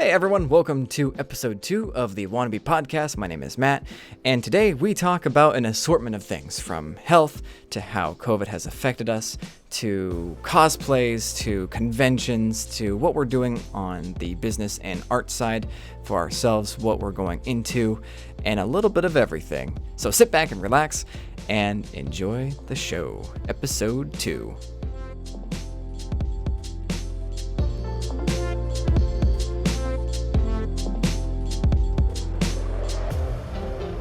Hey everyone, welcome to episode 2 of the Wannabe Podcast. My name is Matt, and today we talk about an assortment of things, from health to how COVID has affected us, to cosplays, to conventions, to what we're doing on the business and art side for ourselves, what we're going into, and a little bit of everything. So sit back and relax and enjoy the show. Episode 2.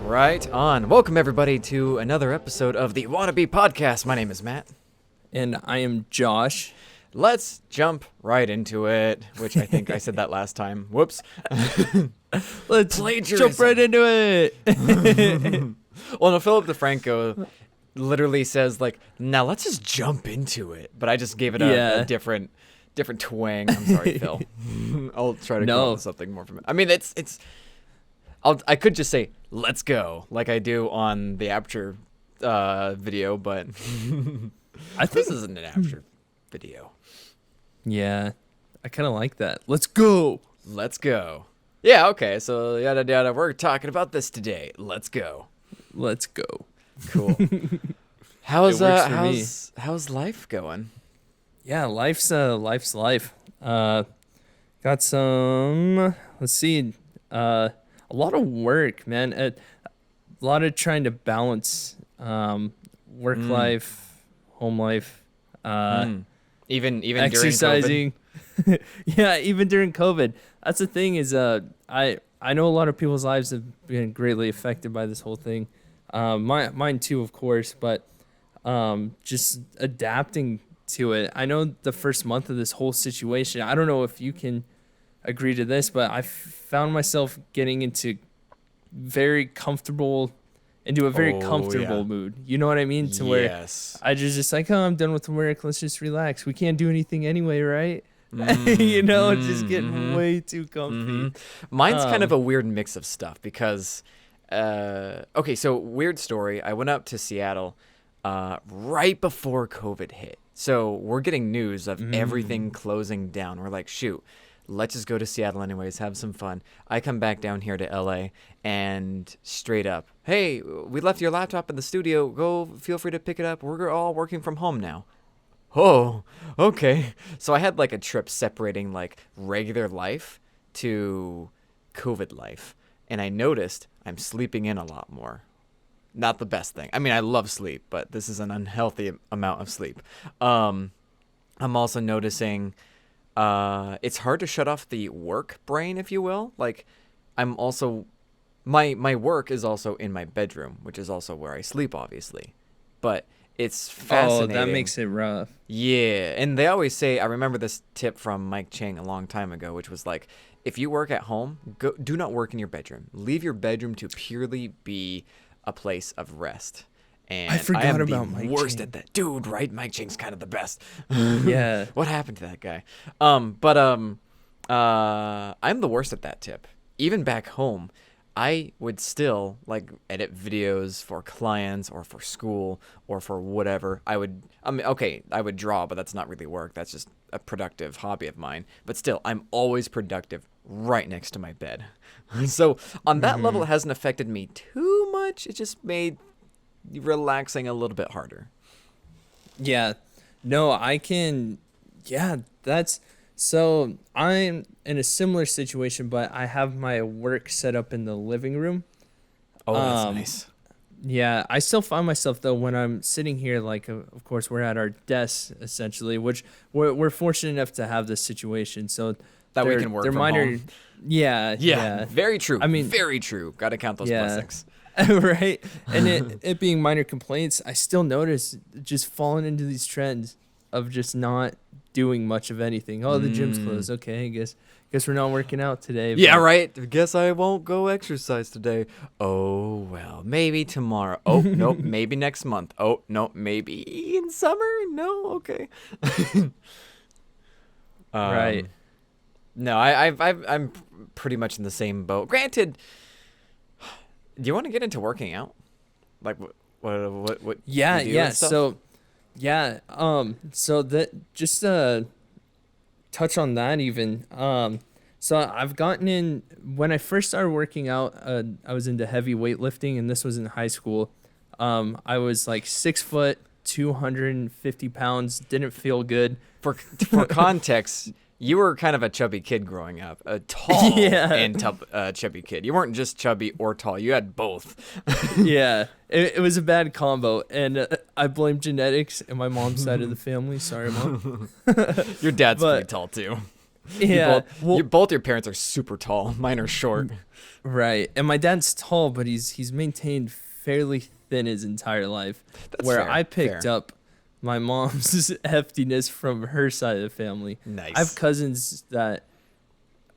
Right on. Welcome everybody to another episode of the Wannabe Podcast. My name is Matt. And I am Josh. Let's jump right into it, which I think I said that last time. Whoops. Let's jump right into it. Well, no, Philip DeFranco literally says, like, now let's just jump into it. But I just gave it a different twang. I'm sorry, Phil. I'll try to come up with something more from it. I mean, I could just say, let's go, like I do on the Aperture video, but I think this isn't an Aperture video. Yeah, I kind of like that. Let's go. Let's go. Yeah, okay, so yada yada, we're talking about this today. Let's go. Let's go. Cool. How's life going? Yeah, life's life. Got some, let's see, a lot of work, man. A lot of trying to balance work life, home life, even exercising. During COVID? Yeah, even during COVID. That's the thing is, I know a lot of people's lives have been greatly affected by this whole thing. Mine too, of course, but just adapting to it. I know the first month of this whole situation, I don't know if you can agree to this, but I found myself getting into a very comfortable mood. You know what I mean? To where I just like, oh, I'm done with work. Let's just relax. We can't do anything anyway, right? Just getting way too comfy. Mine's kind of a weird mix of stuff because, okay, so weird story. I went up to Seattle right before COVID hit. So we're getting news of everything closing down. We're like, shoot. Let's just go to Seattle anyways, have some fun. I come back down here to LA and straight up, hey, we left your laptop in the studio. Go, feel free to pick it up. We're all working from home now. Oh, okay. So I had like a trip separating like regular life to COVID life. And I noticed I'm sleeping in a lot more. Not the best thing. I mean, I love sleep, but this is an unhealthy amount of sleep. I'm also noticing it's hard to shut off the work brain, if you will. Like, I'm also, my work is also in my bedroom, which is also where I sleep, obviously. But it's fascinating. Oh, that makes it rough. Yeah, and they always say, I remember this tip from Mike Chang a long time ago, which was like, if you work at home, do not work in your bedroom. Leave your bedroom to purely be a place of rest. And I forgot about Mike worst Chang. at that. Dude, right? Mike Chang's kind of the best. Yeah. What happened to that guy? I'm the worst at that tip. Even back home, I would still like edit videos for clients or for school or for whatever. I would draw, but that's not really work. That's just a productive hobby of mine. But still, I'm always productive right next to my bed. So on that level, it hasn't affected me too much. It just made relaxing a little bit harder. Yeah. No, I can. Yeah, so I'm in a similar situation, but I have my work set up in the living room. Oh, that's nice. Yeah, I still find myself though when I'm sitting here, like of course we're at our desks essentially, which we're fortunate enough to have this situation, so that we can work from home. Yeah. Very true. I mean, very true. Got to count those blessings. Right, and it being minor complaints, I still notice just falling into these trends of just not doing much of anything. Oh, the gym's closed. Okay, I guess we're not working out today. Yeah, right. Guess I won't go exercise today. Oh well, maybe tomorrow. Oh nope, maybe next month. Oh no, maybe in summer. No, okay. Right. No, I'm pretty much in the same boat. Granted. Do you want to get into working out? Like what Yeah, you do yeah. and stuff? So that just touch on that even. So I've gotten in when I first started working out. I was into heavy weightlifting, and this was in high school. I was like 6 foot, 250 pounds. Didn't feel good. For context, you were kind of a chubby kid growing up, a tall Yeah. and chubby kid. You weren't just chubby or tall. You had both. Yeah, it was a bad combo, and I blame genetics and my mom's side of the family. Sorry, mom. Your dad's But- pretty tall too. Yeah, Both your parents are super tall. Mine are short. right. And my dad's tall, but he's maintained fairly thin his entire life. That's where fair, I picked fair. up my mom's heftiness from her side of the family. Nice. I have cousins that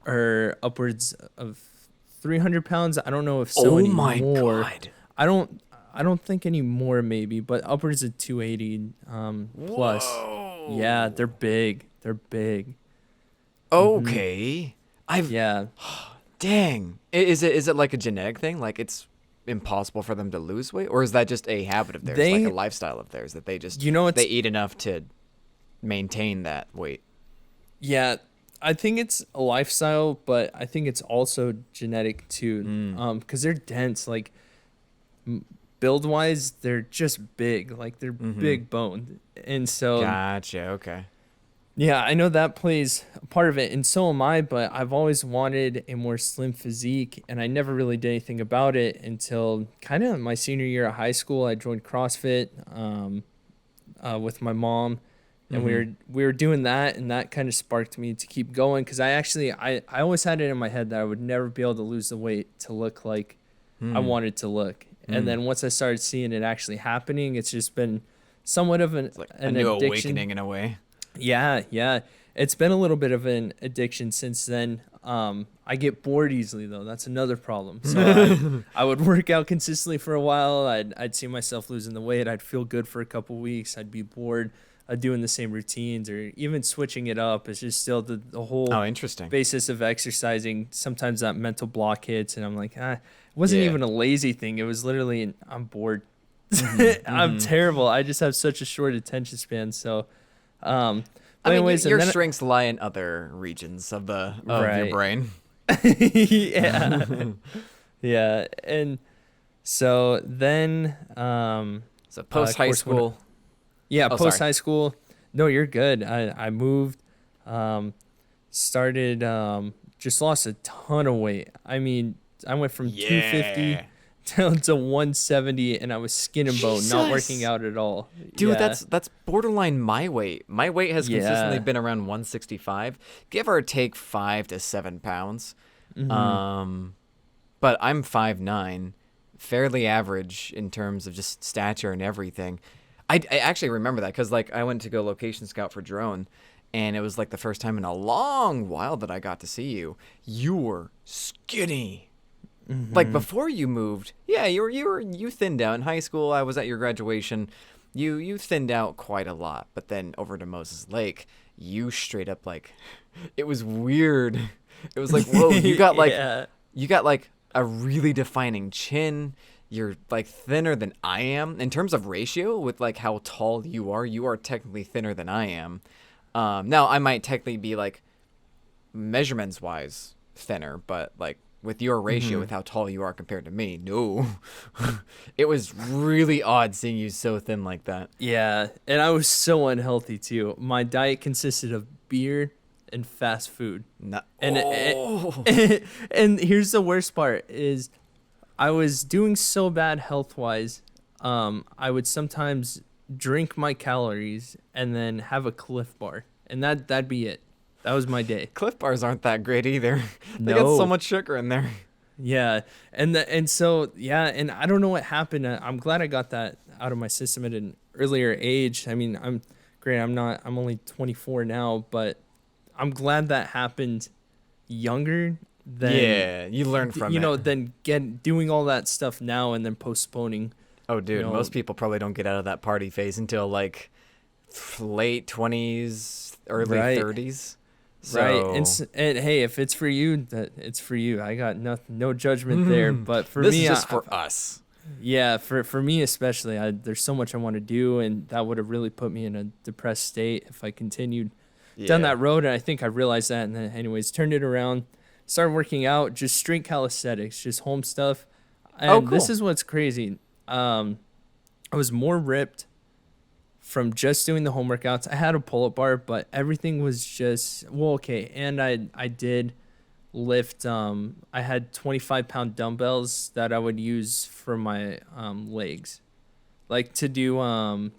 are upwards of 300 pounds. I don't know if so Oh anymore. my god. I don't think anymore maybe, but upwards of 280 plus. Whoa. Yeah, they're big. They're big. Okay. Yeah. Dang. Is it like a genetic thing? Like it's impossible for them to lose weight, or is that just a habit of theirs, like a lifestyle of theirs that they just they eat enough to maintain that weight? Yeah, I think it's a lifestyle, but I think it's also genetic too. Because they're dense, like build wise, they're just big, like they're big boned, and so Gotcha. Okay. yeah, I know that plays a part of it, and so am I. But I've always wanted a more slim physique, and I never really did anything about it until kind of my senior year of high school. I joined CrossFit with my mom. And we were doing that, and that kind of sparked me to keep going because I always had it in my head that I would never be able to lose the weight to look like I wanted to look. And then once I started seeing it actually happening, it's just been somewhat of an A new addiction. awakening in a way. Yeah. It's been a little bit of an addiction since then. I get bored easily though. That's another problem. So I would work out consistently for a while. I'd see myself losing the weight. I'd feel good for a couple weeks. I'd be bored. Doing the same routines or even switching it up. It's just still the whole Interesting. basis of exercising. Sometimes that mental block hits and I'm like, it wasn't even a lazy thing. It was literally, I'm bored. I'm terrible. I just have such a short attention span. So, but anyways, your and then strengths lie in other regions of your brain. yeah. Yeah. And so then, So post high school. Yeah, Oh, post sorry. high school. No, you're good. I moved, started, just lost a ton of weight. I mean, I went from 250 down to 170, and I was skin and bone, not working out at all. Dude, Yeah. that's borderline my weight. My weight has consistently been around 165, give or take 5 to 7 pounds. But I'm 5'9", fairly average in terms of just stature and everything. I actually remember that because like I went to go location scout for drone, and it was like the first time in a long while that I got to see you. You were skinny. Like before you moved, yeah, you thinned out in high school. I was at your graduation. You thinned out quite a lot, but then over to Moses Lake, you straight up like, it was weird. It was like, whoa, you got like you got like a really defining chin. You're like thinner than I am in terms of ratio with like how tall you are. You are technically thinner than I am. Now I might technically be like measurements wise thinner, but like with your ratio with how tall you are compared to me, no. It was really odd seeing you so thin like that. Yeah, and I was so unhealthy too. My diet consisted of beer and fast food. And and here's the worst part is I was doing so bad health-wise. I would sometimes drink my calories and then have a Cliff Bar, and that'd be it. That was my day. Cliff Bars aren't that great either. They got so much sugar in there. Yeah, and so and I don't know what happened. I'm glad I got that out of my system at an earlier age. I mean, I'm only 24 now, but I'm glad that happened younger than you learn from it. than doing all that stuff now and then postponing. Oh, dude, most people probably don't get out of that party phase until like late 20s, early 30s. So... Right, and hey, if it's for you, that it's for you. I got no judgment there. But for this me, is just for us. Yeah, for me especially, there's so much I want to do, and that would have really put me in a depressed state if I continued down Yeah. that road, and I think I realized that, and then anyways turned it around, started working out, just straight calisthenics, just home stuff. Oh, And this cool. is what's crazy. I was more ripped from just doing the home workouts. I had a pull-up bar, but everything was just well, okay. And I did lift. I had 25-pound dumbbells that I would use for my legs, like to do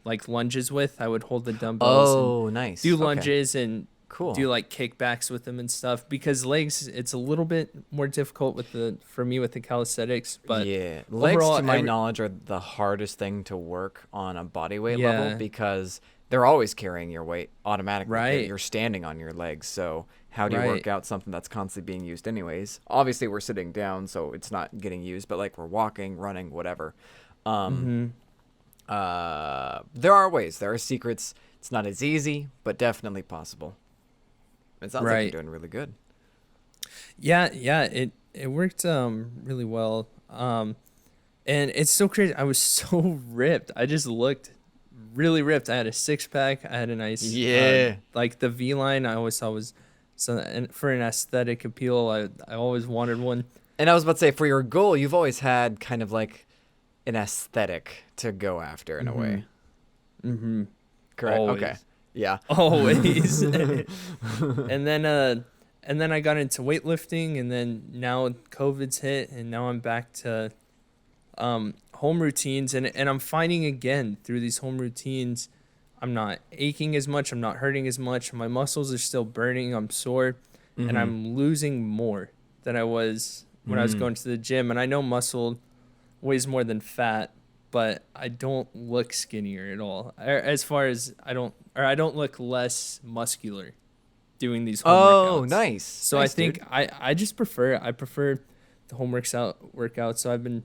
like lunges with. I would hold the dumbbells and Oh, nice. do Okay. lunges and Cool. do like kickbacks with them and stuff, because legs, it's a little bit more difficult with the for me with the calisthenics, but Yeah, legs, overall to my knowledge, are the hardest thing to work on a body weight level yeah, because they're always carrying your weight automatically. right, You're standing on your legs, so how do you right, work out something that's constantly being used anyways? Obviously, we're sitting down, so it's not getting used, but like we're walking, running, whatever. Um, mm-hmm. there are ways, there are secrets. It's not as easy, but definitely possible. It sounds like you're Right. doing really good. Yeah, yeah, it worked really well. And it's so crazy. I was so ripped. I just looked really ripped. I had a six pack. I had a nice Yeah. like the V line I always thought was so, and for an aesthetic appeal, I always wanted one. And I was about to say, for your goal, you've always had kind of like an aesthetic to go after in a way. Mm-hmm. Correct. Always. Okay. Yeah. Always. And then I got into weightlifting, and then now COVID's hit, and now I'm back to home routines, and I'm finding again through these home routines, I'm not aching as much, I'm not hurting as much, my muscles are still burning, I'm sore, and Mm-hmm. I'm losing more than I was when I was going to the gym. And I know muscle weighs more than fat, but I don't look skinnier at all. As far as I don't look less muscular doing these home Oh, workouts. nice. So Nice, I think dude. I just prefer the home workouts. So I've been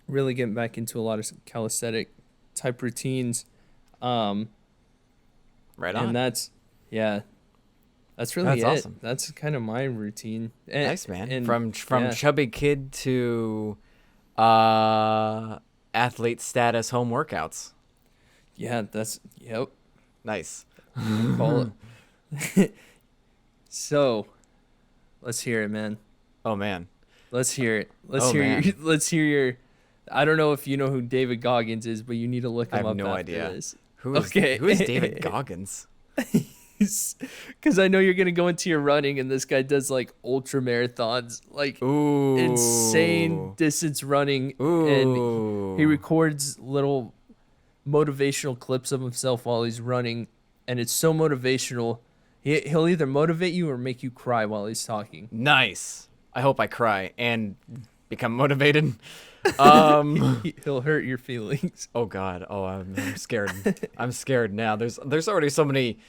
really getting back into a lot of calisthenic type routines. Right on. And that's yeah, that's really That's it. awesome. That's kind of my routine. And, Nice, man. and From yeah, chubby kid to athlete status home workouts. yeah, that's yep. Nice. Call it. So, let's hear it, man. Oh man. Let's hear it. Man. Let's hear your. I don't know if you know who David Goggins is, but you need to look I him have up no after idea. this. Who is Okay. David Goggins? Because I know you're gonna go into your running, and this guy does like ultra marathons, like Ooh. insane distance running, and Ooh. he records little motivational clips of himself while he's running, and it's so motivational. He'll either motivate you or make you cry while he's talking. Nice. I hope I cry and become motivated. He'll hurt your feelings. Oh God. Oh, I'm scared. I'm scared now. There's already so many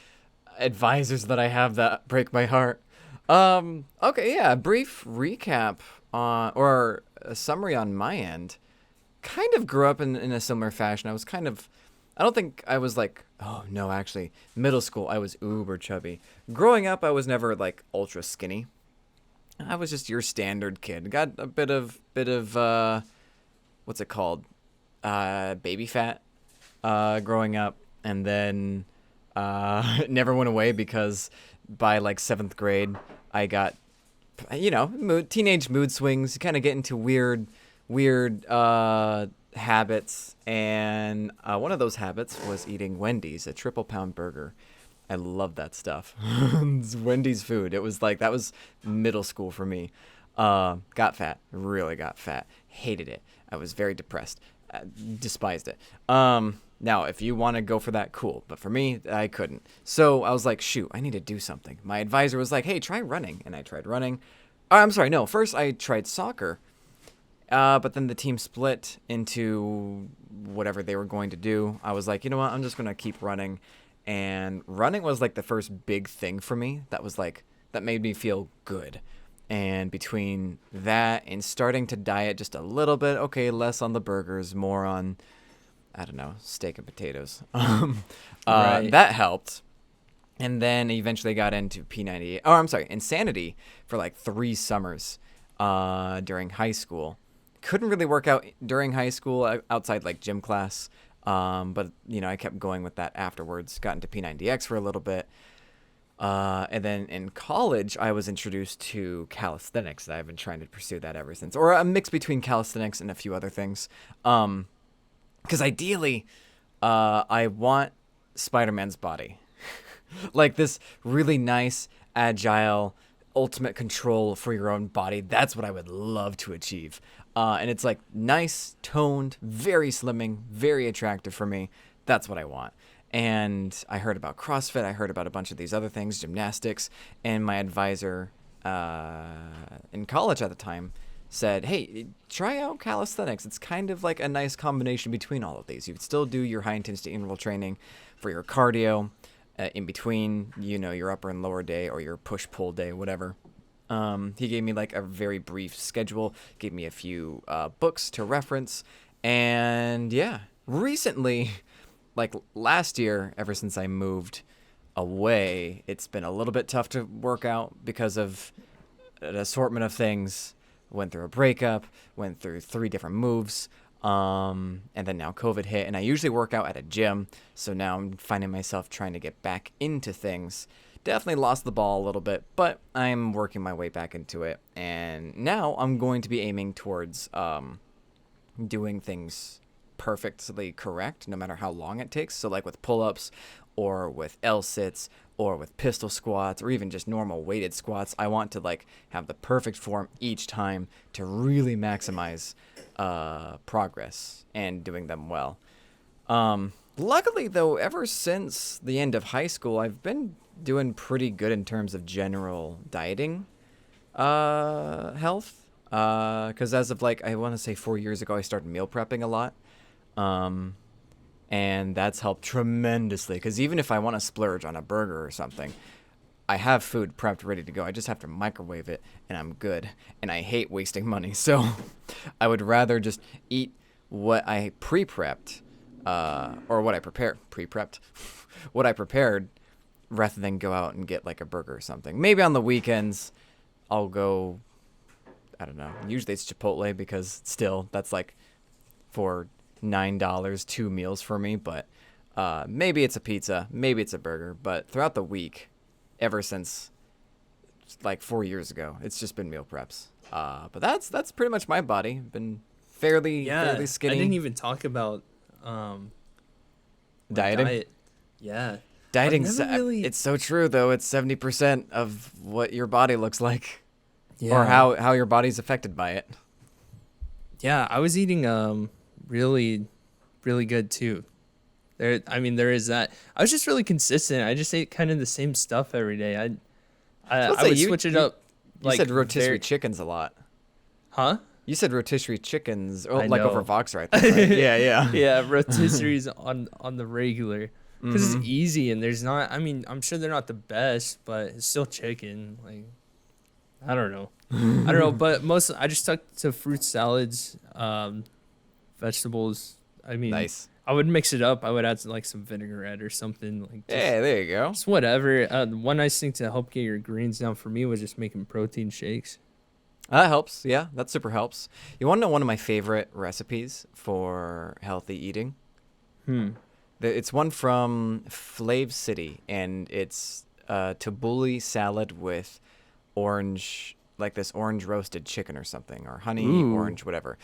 advisors that I have that break my heart. Okay, yeah. Brief recap or a summary on my end. Kind of grew up in a similar fashion. I don't think I was like, oh no, actually, middle school I was uber chubby. Growing up, I was never like ultra skinny. I was just your standard kid. Got a bit of what's it called? Baby fat growing up, and then it never went away because by like 7th grade I got, teenage mood swings. You kind of get into weird habits, and one of those habits was eating Wendy's, a triple pound burger. I love that stuff. It's Wendy's food. It was like, that was middle school for me. Got fat, really got fat, hated it. I was very depressed, despised it. Now, if you want to go for that, cool. But for me, I couldn't. So I was like, shoot, I need to do something. My advisor was like, hey, try running. And I tried running. I'm sorry, no. First, I tried soccer. But then the team split into whatever they were going to do. I was like, you know what? I'm just going to keep running. And running was like the first big thing for me. That made me feel good. And between that and starting to diet just a little bit, okay, less on the burgers, more on, I don't know, steak and potatoes. Right. That helped. And then eventually got into P98. Oh, I'm sorry, Insanity for like 3 summers during high school. Couldn't really work out during high school outside like gym class. But I kept going with that afterwards. Got into P90X for a little bit. And then in college, I was introduced to calisthenics. I've been trying to pursue that ever since, or a mix between calisthenics and a few other things. Because ideally, I want Spider-Man's body, like this really nice, agile, ultimate control for your own body. That's what I would love to achieve. And it's like nice, toned, very slimming, very attractive for me. That's what I want. And I heard about CrossFit. I heard about a bunch of these other things, gymnastics. And my advisor in college at the time said, hey, try out calisthenics. It's kind of like a nice combination between all of these. You could still do your high-intensity interval training for your cardio in between, your upper and lower day or your push-pull day, whatever. He gave me like a very brief schedule, gave me a few books to reference. And yeah, recently, like last year, ever since I moved away, it's been a little bit tough to work out because of an assortment of things. Went through a breakup, went through 3 different moves, and then now COVID hit. And I usually work out at a gym, so now I'm finding myself trying to get back into things. Definitely lost the ball a little bit, but I'm working my way back into it. And now I'm going to be aiming towards doing things perfectly correct, no matter how long it takes. So like with pull-ups or with L-sits or with pistol squats or even just normal weighted squats, I want to like have the perfect form each time to really maximize progress and doing them well. Luckily though, ever since the end of high school, I've been doing pretty good in terms of general dieting health. Because as of like, I want to say 4 years ago, I started meal prepping a lot. And that's helped tremendously, because even if I want to splurge on a burger or something, I have food prepped ready to go. I just have to microwave it and I'm good. And I hate wasting money. So I would rather just eat what I pre-prepped, or what I prepared, pre-prepped, what I prepared, rather than go out and get like a burger or something. Maybe on the weekends I'll go, I don't know, usually it's Chipotle, because still that's like for $9 2 meals for me. But maybe it's a pizza, maybe it's a burger. But throughout the week, ever since like 4 years ago, it's just been meal preps. But that's pretty much my body. Been fairly skinny. I didn't even talk about dieting. Diet. Yeah. Dieting, it's so true though. It's 70% of what your body looks like, or how your body's affected by it. Yeah, I was eating really, really good too. There is that. I was just really consistent. I just ate kind of the same stuff every day. I would switch it up. You said rotisserie chickens a lot. Huh? You said rotisserie chickens, I like know. over Vox right there, right? Yeah. Yeah, rotisseries on the regular. Because it's easy, and there's not, I'm sure they're not the best, but it's still chicken. Like, I don't know. But I just stuck to fruit salads, vegetables. Nice. I would mix it up. I would add like some vinaigrette or something. Like, Yeah, there you go. Just whatever. One nice thing to help get your greens down for me was just making protein shakes. That helps. Yeah, that super helps. You want to know one of my favorite recipes for healthy eating? It's one from Flav City, and it's tabbouleh salad with orange, like this orange roasted chicken or something, or honey, orange, whatever.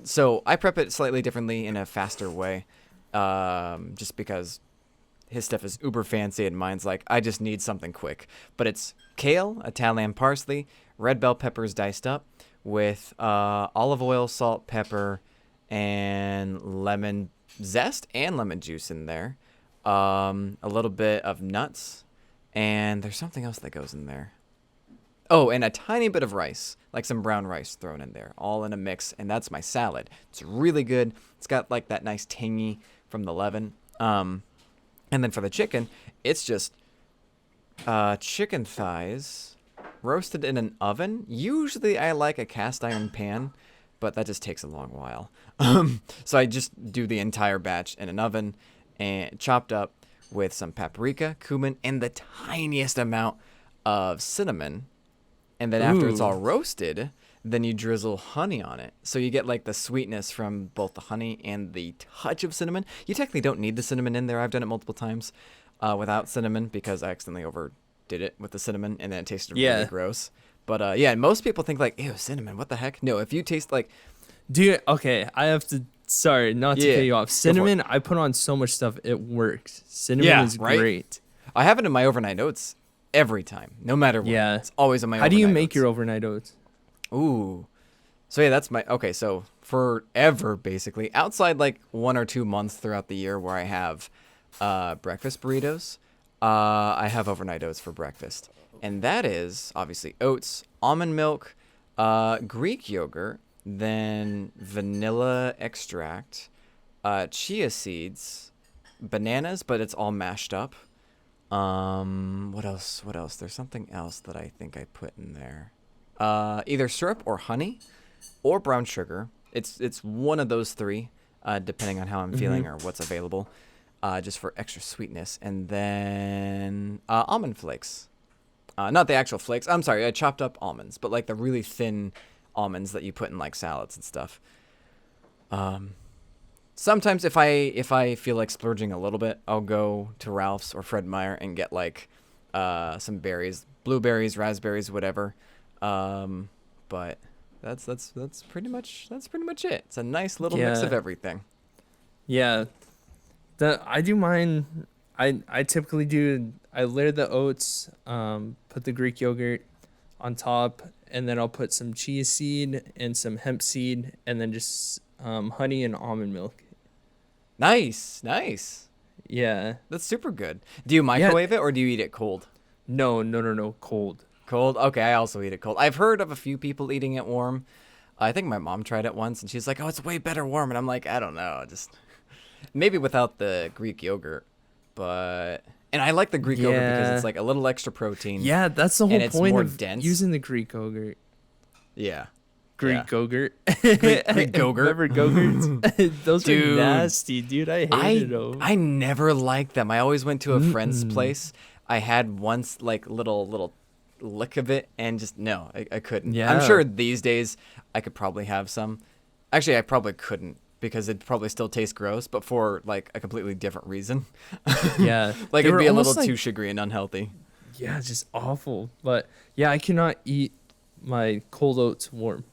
So I prep it slightly differently in a faster way, just because his stuff is uber fancy and mine's like, I just need something quick. But it's kale, Italian parsley, red bell peppers diced up with olive oil, salt, pepper, and lemon zest and lemon juice in there. A little bit of nuts, and there's something else that goes in there. Oh, and a tiny bit of rice, like some brown rice thrown in there, all in a mix, and that's my salad. It's really good. It's got like that nice tangy from the leaven. And then for the chicken, it's just chicken thighs roasted in an oven. Usually I like a cast iron pan, but that just takes a long while. So I just do the entire batch in an oven and chopped up with some paprika, cumin, and the tiniest amount of cinnamon. And then after it's all roasted, then you drizzle honey on it. So you get like the sweetness from both the honey and the touch of cinnamon. You technically don't need the cinnamon in there. I've done it multiple times without cinnamon because I accidentally overdid did it with the cinnamon, and then it tasted Yeah. really gross. But yeah, most people think like, ew, cinnamon, what the heck? No, if you taste like, Okay, I have to. Sorry, not to Yeah, cut you off. go for it. Cinnamon, I put on so much stuff, it works. Cinnamon Yeah, is right? great. I have it in my overnight oats every time, no matter what. Yeah. It's always in my How do you overnight make oats. your overnight oats? Ooh. So yeah, that's my okay. So forever, basically, outside like 1 or 2 months throughout the year where I have breakfast burritos, I have overnight oats for breakfast, and that is obviously oats, almond milk, Greek yogurt, then vanilla extract, chia seeds, bananas, but it's all mashed up. What else? What else? There's something else that I think I put in there. Either syrup or honey, or brown sugar. It's one of those three, depending on how I'm feeling or what's available, just for extra sweetness. And then almond flakes. Not the actual flakes. I'm sorry, I chopped up almonds, but like the really thin almonds that you put in like salads and stuff. Sometimes if I feel like splurging a little bit, I'll go to Ralph's or Fred Meyer and get like some berries, blueberries, raspberries, whatever. But that's pretty much it. It's a nice little mix of everything. Yeah. I do mine. I typically do. I layer the oats, put the Greek yogurt on top, and then I'll put some chia seed and some hemp seed, and then just honey and almond milk. Nice. Yeah. That's super good. Do you microwave it or do you eat it cold? No, cold. Cold? Okay, I also eat it cold. I've heard of a few people eating it warm. I think my mom tried it once, and she's like, "Oh, it's way better warm." And I'm like, I don't know, just maybe without the Greek yogurt, and I like the Greek yogurt because it's like a little extra protein. Yeah, that's the whole and it's point more of dense. using the Greek yogurt. Yeah. Greek yogurt. Greek yogurt. Remember Go-Gurts? Those Dude, are nasty, dude. I hated them. I never liked them. I always went to a friend's place. I had once like little lick of it, and just no, I couldn't. Yeah. I'm sure these days I could probably have some. Actually, I probably couldn't because it'd probably still taste gross, but for like a completely different reason. Yeah. Like They it'd were be a little almost like- too sugary and unhealthy. Yeah, it's just awful. But yeah, I cannot eat my cold oats warm.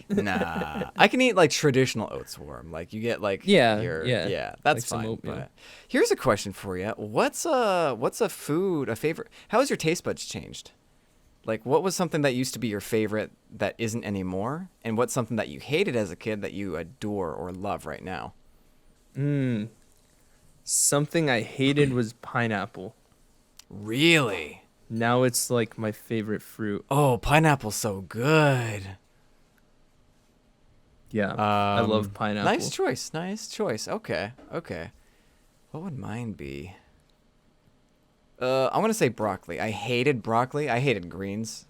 Nah, I can eat like traditional oats warm. Like you get like Yeah, that's like some fine. oatmeal. But here's a question for you: what's a food, a favorite? How has your taste buds changed? Like, what was something that used to be your favorite that isn't anymore, and what's something that you hated as a kid that you adore or love right now? Something I hated was pineapple. Really? Now it's like my favorite fruit. Oh, pineapple's so good. Yeah, I love pineapple. Nice choice. Okay. What would mine be? I'm gonna say broccoli. I hated broccoli. I hated greens.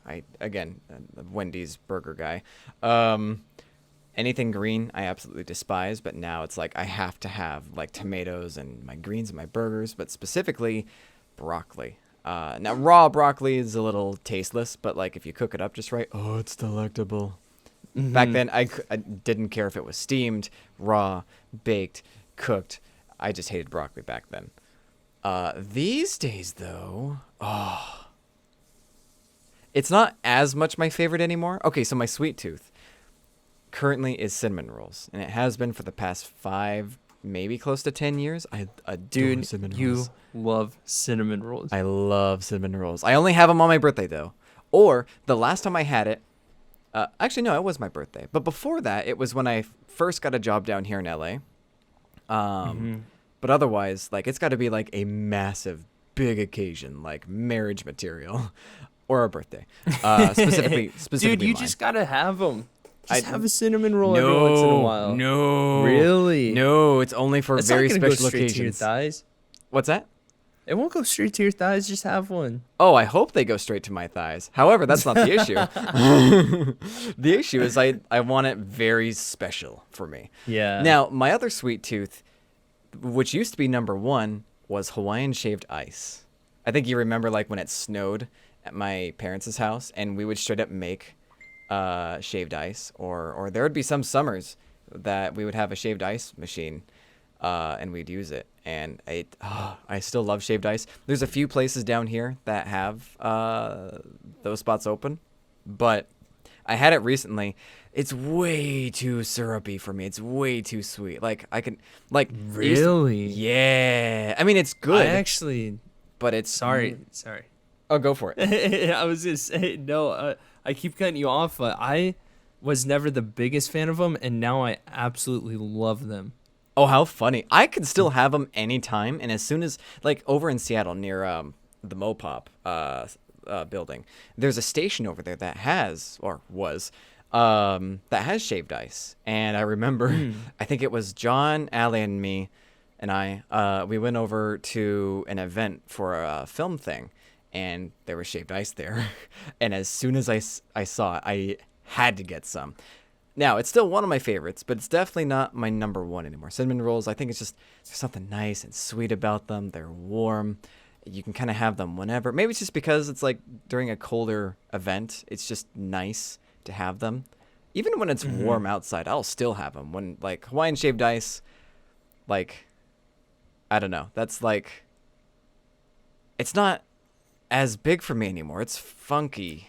Wendy's burger guy. Anything green, I absolutely despise. But now it's like I have to have like tomatoes and my greens and my burgers. But specifically, broccoli. Now raw broccoli is a little tasteless, but like if you cook it up just right, oh, it's delectable. Back then, I didn't care if it was steamed, raw, baked, cooked. I just hated broccoli back then. These days, though, it's not as much my favorite anymore. Okay, so my sweet tooth currently is cinnamon rolls, and it has been for the past 5, maybe close to 10 years. I adore cinnamon rolls. You love cinnamon rolls. I love cinnamon rolls. I only have them on my birthday, though. Or the last time I had it, actually, no, it was my birthday. But before that, it was when I first got a job down here in LA. But otherwise, like, it's got to be like a massive, big occasion, like marriage material or a birthday. Specifically Dude, you mine. just gotta have them. Just have a cinnamon roll every once in a while. No. Really? No, it's only for It's very not gonna special go straight occasions. to your thighs. What's that? It won't go straight to your thighs. Just have one. Oh, I hope they go straight to my thighs. However, that's not the issue. The issue is I want it very special for me. Yeah. Now, my other sweet tooth, which used to be number 1, was Hawaiian shaved ice. I think you remember like when it snowed at my parents' house and we would straight up make shaved ice, or there would be some summers that we would have a shaved ice machine and we'd use it. and I still love shaved ice. There's a few places down here that have those spots open, but I had it recently. It's way too syrupy for me. It's way too sweet. Like I can like Really? yeah. I mean it's good, I actually. but it's Sorry. Oh, go for it. I was gonna say no. I keep cutting you off, but I was never the biggest fan of them, and now I absolutely love them. Oh, how funny. I could still have them anytime, and as soon as, like, over in Seattle near the Mopop building, there's a station over there that has, or was, that has shaved ice. And I remember, I think it was John, Allie, and me, and we went over to an event for a film thing, and there was shaved ice there. And as soon as I saw it, I had to get some. Now, it's still one of my favorites, but it's definitely not my number one anymore. Cinnamon rolls, I think it's just, there's something nice and sweet about them. They're warm. You can kind of have them whenever. Maybe it's just because it's like during a colder event, it's just nice to have them. Even when it's warm outside, I'll still have them. When, like, Hawaiian shaved ice, like, I don't know. That's like, it's not as big for me anymore. It's funky.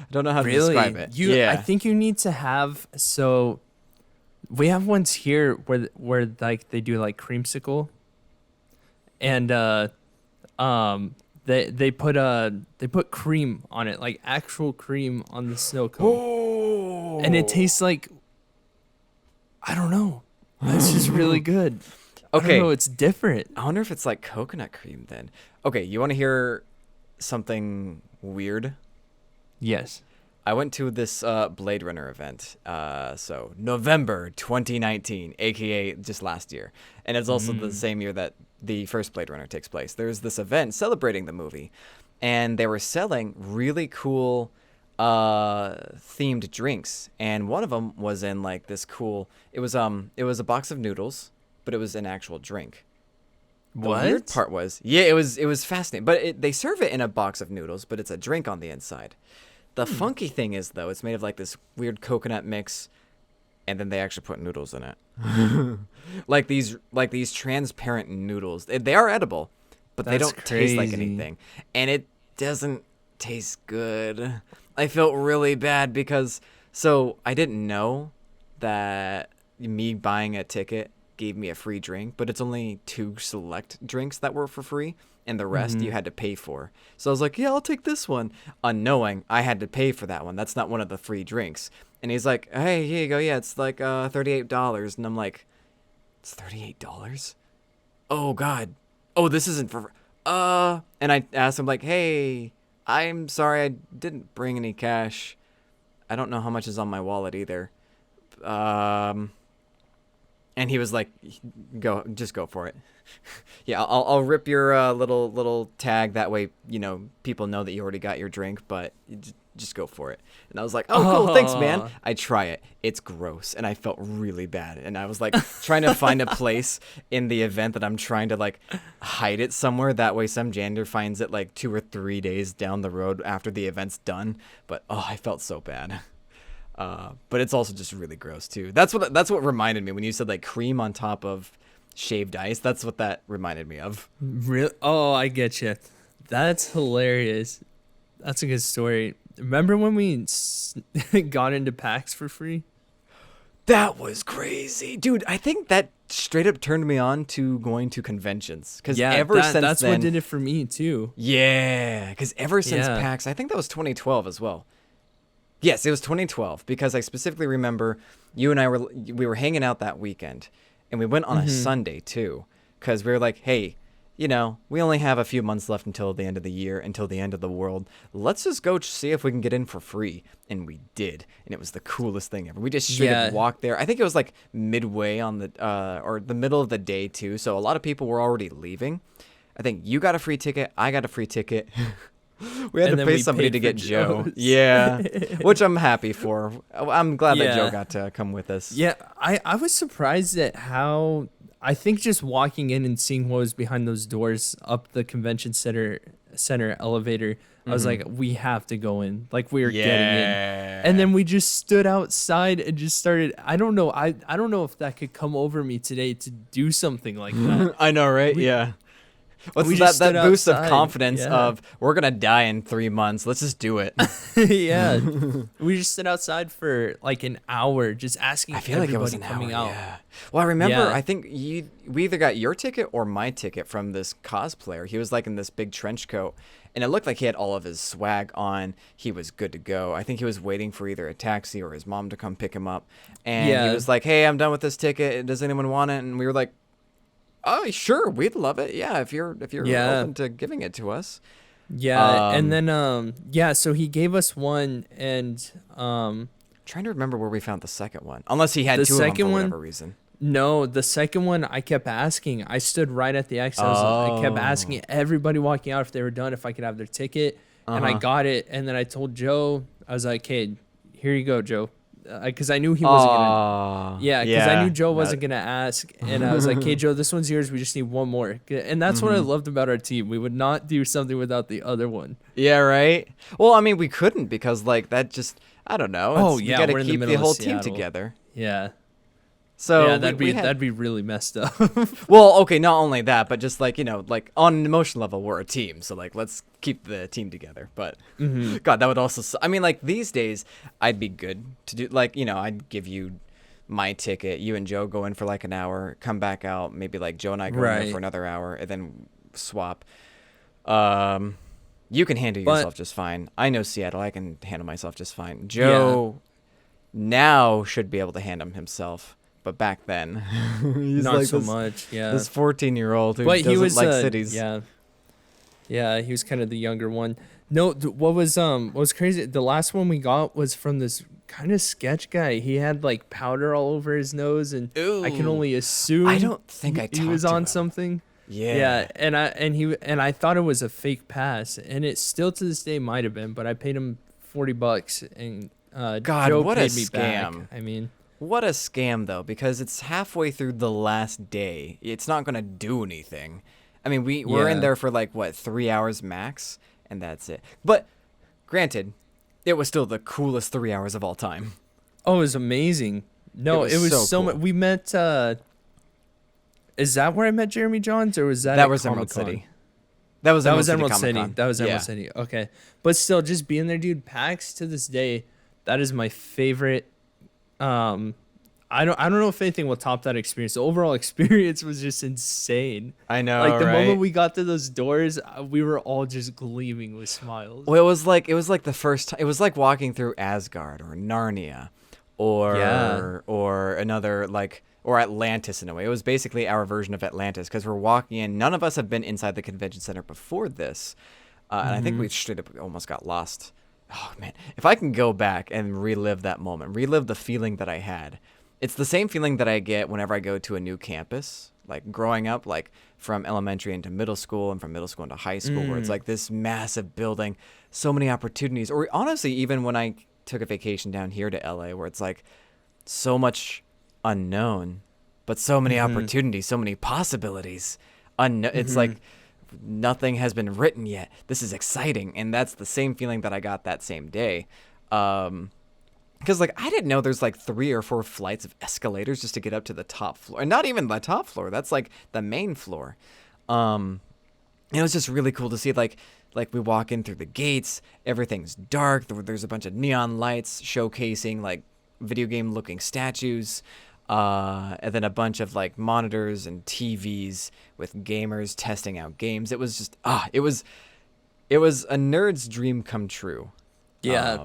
I don't know how to describe it. Yeah. I think you need to have, so we have ones here where like they do like creamsicle, and they put cream on it, like actual cream on the snow cone. Oh. And it tastes like, I don't know. It's just really good. Okay. I don't know, it's different. I wonder if it's like coconut cream then. Okay, you want to hear something weird? Yes. I went to this Blade Runner event, so November 2019, aka just last year. And it's also the same year that the first Blade Runner takes place. There's this event celebrating the movie, and they were selling really cool themed drinks. And one of them was in like this cool, it was a box of noodles, but it was an actual drink. The weird part was, yeah, it was fascinating. But they serve it in a box of noodles, but it's a drink on the inside. The funky thing is, though, it's made of like this weird coconut mix, and then they actually put noodles in it. like these transparent noodles. They are edible, but they don't taste like anything, and it doesn't taste good. I felt really bad because I didn't know that me buying a ticket gave me a free drink, but it's only 2 select drinks that were for free, and the rest you had to pay for. So I was like, yeah, I'll take this one, unknowing I had to pay for that one. That's not one of the free drinks. And he's like, hey, here you go. Yeah, it's like $38. And I'm like, it's $38? Oh, God. Oh, this isn't for... And I asked him, like, hey, I'm sorry, I didn't bring any cash. I don't know how much is on my wallet either. And he was like, just go for it. Yeah, I'll rip your little tag. That way, people know that you already got your drink, but just go for it. And I was like, oh, cool, thanks, man. I try it. It's gross. And I felt really bad. And I was like trying to find a place in the event that I'm trying to like hide it somewhere. That way some janitor finds it like 2 or 3 days down the road after the event's done. But, I felt so bad. But it's also just really gross too. That's what reminded me when you said like cream on top of shaved ice. That's what that reminded me of. Really? Oh, I get you. That's hilarious. That's a good story. Remember when we got into PAX for free? That was crazy, dude. I think that straight up turned me on to going to conventions. Because ever since that's then, what did it for me too. Yeah, because ever since PAX, I think that was 2012 as well. Yes, it was 2012 because I specifically remember you and we were hanging out that weekend, and we went on a Sunday too, because we were like, hey, we only have a few months left until the end of the year, until the end of the world. Let's just go see if we can get in for free, and we did, and it was the coolest thing ever. We just straight up walked there. I think it was like midway on or the middle of the day too, so a lot of people were already leaving. I think you got a free ticket, I got a free ticket. We had to pay somebody to get Joe. Yeah, which I'm happy for. I'm glad that Joe got to come with us. Yeah, I was surprised at how, I think just walking in and seeing what was behind those doors up the convention center elevator, I was like, we have to go in. Like we were getting in. Yeah. And then we just stood outside and just started. I don't know. I don't know if that could come over me today to do something like that. I know, right? Yeah. What's we that just stood boost outside. of confidence Yeah. of we're gonna die in 3 months? Let's just do it. Yeah. We just stood outside for like an hour just asking I feel like it was everybody an coming hour. out. Yeah. Well, I remember. Yeah. I think we either got your ticket or my ticket from this cosplayer. He was like in this big trench coat, and it looked like he had all of his swag on. He was good to go. I think he was waiting for either a taxi or his mom to come pick him up. And Yeah. he was like, "Hey, I'm done with this ticket. Does anyone want it?" And we were like, "Oh, sure, we'd love it. Yeah, if you're Yeah. open to giving it to us." Yeah. And then, yeah, so he gave us one and, Trying to remember where we found the second one, unless he had The two of them second for one- whatever reason. no, the second one I kept asking. I stood right at the exit. I kept asking everybody walking out if they were done, if I could have their ticket. And I got it. And then I told Joe, I was like, hey, here you go, Joe. Because I knew he wasn't going to. Yeah, because I knew Joe wasn't going to ask. And I was like, hey, Joe, this one's yours. We just need one more. And that's what I loved about our team. We would not do something without the other one. Yeah, right. Well, I mean, we couldn't because like that just I don't know. Oh, We yeah, gotta we're in the keep the middle of whole team Seattle. together. Yeah. So Yeah, we had- that'd be really messed up. well, okay, not only that, but just like like on an emotional level, we're a team. So like, let's keep the team together. But God, that would also. I mean, like these days, I'd be good to do. Like I'd give you my ticket. You and Joe go in for like an hour, come back out. Maybe like Joe and I go in there Right. for another hour, and then swap. You can handle But- yourself just fine. I know Seattle. I can handle myself just fine. Joe now should be able to handle himself. But back then, he's Not like so this, much. Yeah. this 14-year-old who But doesn't he was like cities. Yeah, he was kind of the younger one. No, what was crazy? The last one we got was from this kind of sketch guy. He had like powder all over his nose, and I can Ooh. only assume I don't think I he talked was to on him. something. Yeah. Yeah, and I thought it was a fake pass, and it still to this day might have been, but I paid him $40, and God, Joe what a paid me back. scam. I mean, What a scam, though, because it's halfway through the last day. It's not going to do anything. I mean, we're in Yeah. there for like, 3 hours max, and that's it. But granted, it was still the coolest 3 hours of all time. oh, it was amazing. No, It it was was so so cool. much. We met. Is that where I met Jeremy Johns, or was that? That at was Emerald Comic-Con? City. That was That was Emerald Emerald City. Comic-Con. That was Emerald Yeah. City. Okay, but still, just being there, dude. PAX to this day, that is my favorite. I don't know if anything will top that experience. The overall experience was just insane. I know, Like the right? moment we got to those doors, we were all just gleaming with smiles. Well, it was like the first time. It was like walking through Asgard or Narnia, or Yeah. or another or Atlantis in a way. It was basically our version of Atlantis because we're walking in. None of us have been inside the convention center before this, and I think we straight up almost got lost. Oh man, if I can go back and relive that moment, relive the feeling that I had. It's the same feeling that I get whenever I go to a new campus, like growing up, like from elementary into middle school and from middle school into high school, where it's like this massive building, so many opportunities. Or honestly, even when I took a vacation down here to LA, where it's like so much unknown, but so many opportunities, so many possibilities. It's like nothing has been written yet. This is exciting. And that's the same feeling that I got that same day. Because I didn't know there's 3 or 4 flights of escalators just to get up to the top floor, and not even the top floor. That's the main floor. And it was just really cool to see like we walk in through the gates, everything's dark. There's a bunch of neon lights showcasing video game looking statues, and then a bunch of monitors and TVs with gamers testing out games. It was just it was a nerd's dream come true. Yeah.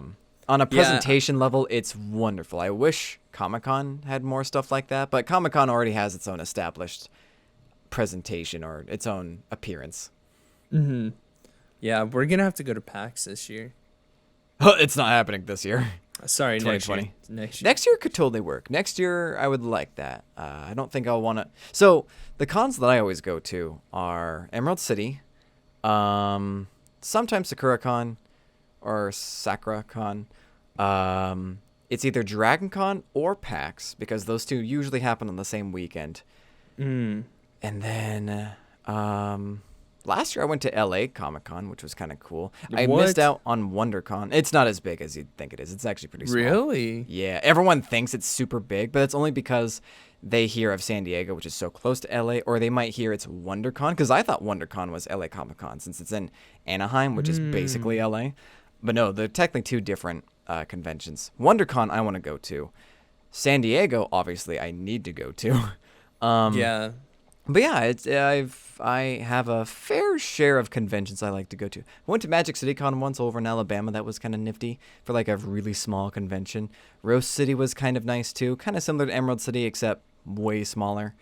On a presentation level, it's wonderful. I wish Comic-Con had more stuff like that, but Comic-Con already has its own established presentation or its own appearance. Yeah, we're gonna have to go to PAX this year. It's not happening this year. Sorry, 2020. Next year. Next year could totally work. Next year, I would like that. I don't think I'll want to. So the cons that I always go to are Emerald City, sometimes SakuraCon or SakuraCon. It's either DragonCon or PAX because those two usually happen on the same weekend. And then last year I went to LA Comic-Con, which was kind of cool. I missed What? out on WonderCon. It's not as big as you'd think it is. It's actually pretty small. Really? Yeah, everyone thinks it's super big, but it's only because they hear of San Diego, which is so close to LA, or they might hear it's WonderCon, because I thought WonderCon was LA Comic-Con since it's in Anaheim, which is basically LA. But no, they're technically two different conventions. WonderCon I want to go to. San Diego, obviously, I need to go to. Yeah. But yeah, I have a fair share of conventions I like to go to. I went to Magic City Con once over in Alabama. That was kind of nifty for like a really small convention. Rose City was kind of nice too, kind of similar to Emerald City except way smaller.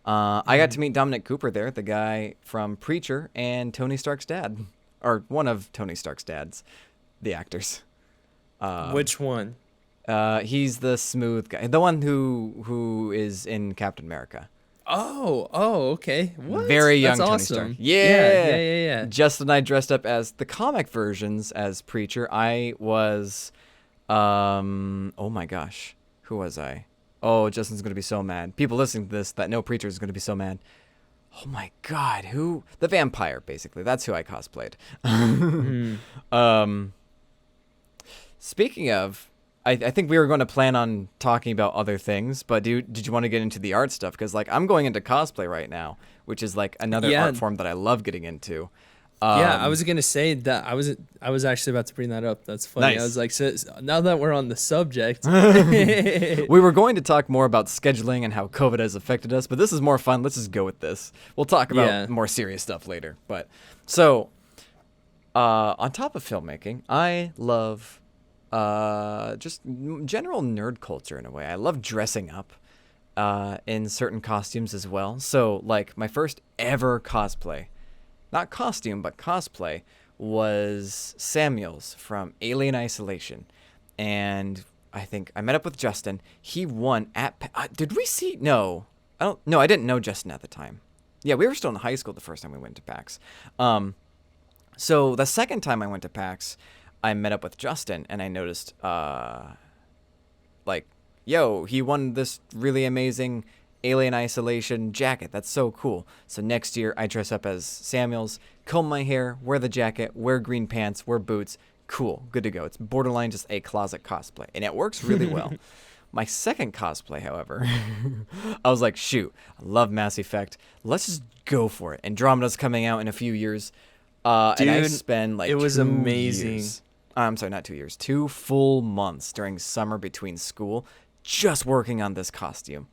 I got to meet Dominic Cooper there, the guy from Preacher and Tony Stark's dad, or one of Tony Stark's dads, the actors. Which one? He's the smooth guy, the one who is in Captain America. Oh, okay. What? Very young That's Tony awesome. Stark. Yeah. Yeah. Justin and I dressed up as the comic versions as Preacher. I was, oh my gosh, who was I? Oh, Justin's gonna be so mad. People listening to this that know Preacher is gonna be so mad. Oh my God, who? The vampire, basically. That's who I cosplayed. Speaking of, I think we were going to plan on talking about other things, but did you want to get into the art stuff? Because like I'm going into cosplay right now, which is like another art form that I love getting into. Yeah, I was gonna say that I was actually about to bring that up. That's funny. Nice. I was like, so now that we're on the subject, We were going to talk more about scheduling and how COVID has affected us, but this is more fun. Let's just go with this. We'll talk about more serious stuff later. But so, on top of filmmaking, I love just general nerd culture in a way. I love dressing up in certain costumes as well. So, like my first ever cosplay, not costume, but cosplay, was Samuels from Alien Isolation. And I think I met up with Justin. He won at... did we see... No. I didn't know Justin at the time. Yeah, we were still in high school the first time we went to PAX. So the second time I went to PAX, I met up with Justin, and I noticed, like, yo, he won this really amazing Alien Isolation jacket. That's so cool. So next year, I dress up as Samuels, comb my hair, wear the jacket, wear green pants, wear boots. Cool. Good to go. It's borderline just a closet cosplay, and it works really well. My second cosplay, however, I was like, shoot, I love Mass Effect. Let's just go for it. Andromeda's coming out in a few years. And I spent like it was 2 amazing. years. I'm sorry, not 2 years. 2 full months during summer between school just working on this costume.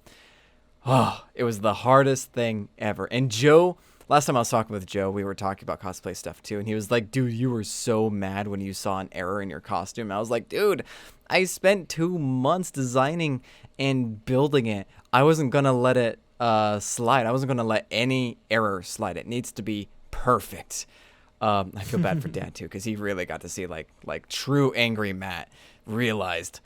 Oh, it was the hardest thing ever. And Joe, last time I was talking with Joe, we were talking about cosplay stuff too. And he was like, dude, you were so mad when you saw an error in your costume. And I was like, dude, I spent 2 months designing and building it. I wasn't going to let it slide. I wasn't going to let any error slide. It needs to be perfect. I feel bad for Dad too, because he really got to see like true angry Matt realized.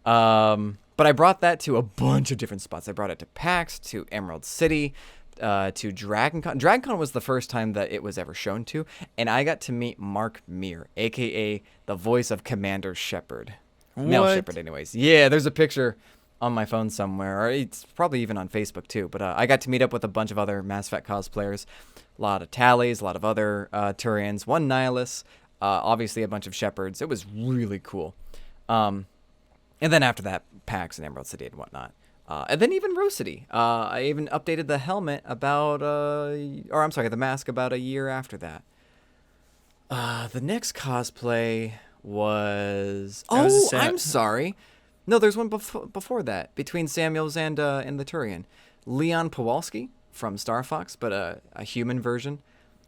But I brought that to a bunch of different spots. I brought it to PAX, to Emerald City, to Dragon Con. Dragon Con was the first time that it was ever shown to, and I got to meet Mark Meir, a.k.a. the voice of Commander Shepard. Mel Shepard, anyways. Yeah, there's a picture on my phone somewhere, or it's probably even on Facebook too. But I got to meet up with a bunch of other Mass Effect cosplayers, a lot of Tallies, a lot of other Turians, one Nihilus, obviously a bunch of Shepards. It was really cool. And then after that, PAX and Emerald City and whatnot. And then even Rose City. I even updated the helmet the mask about a year after that. The next cosplay was... I'm sorry. No, there's one before that, between Samuels and the Turian. Leon Kowalski from Star Fox, but a human version.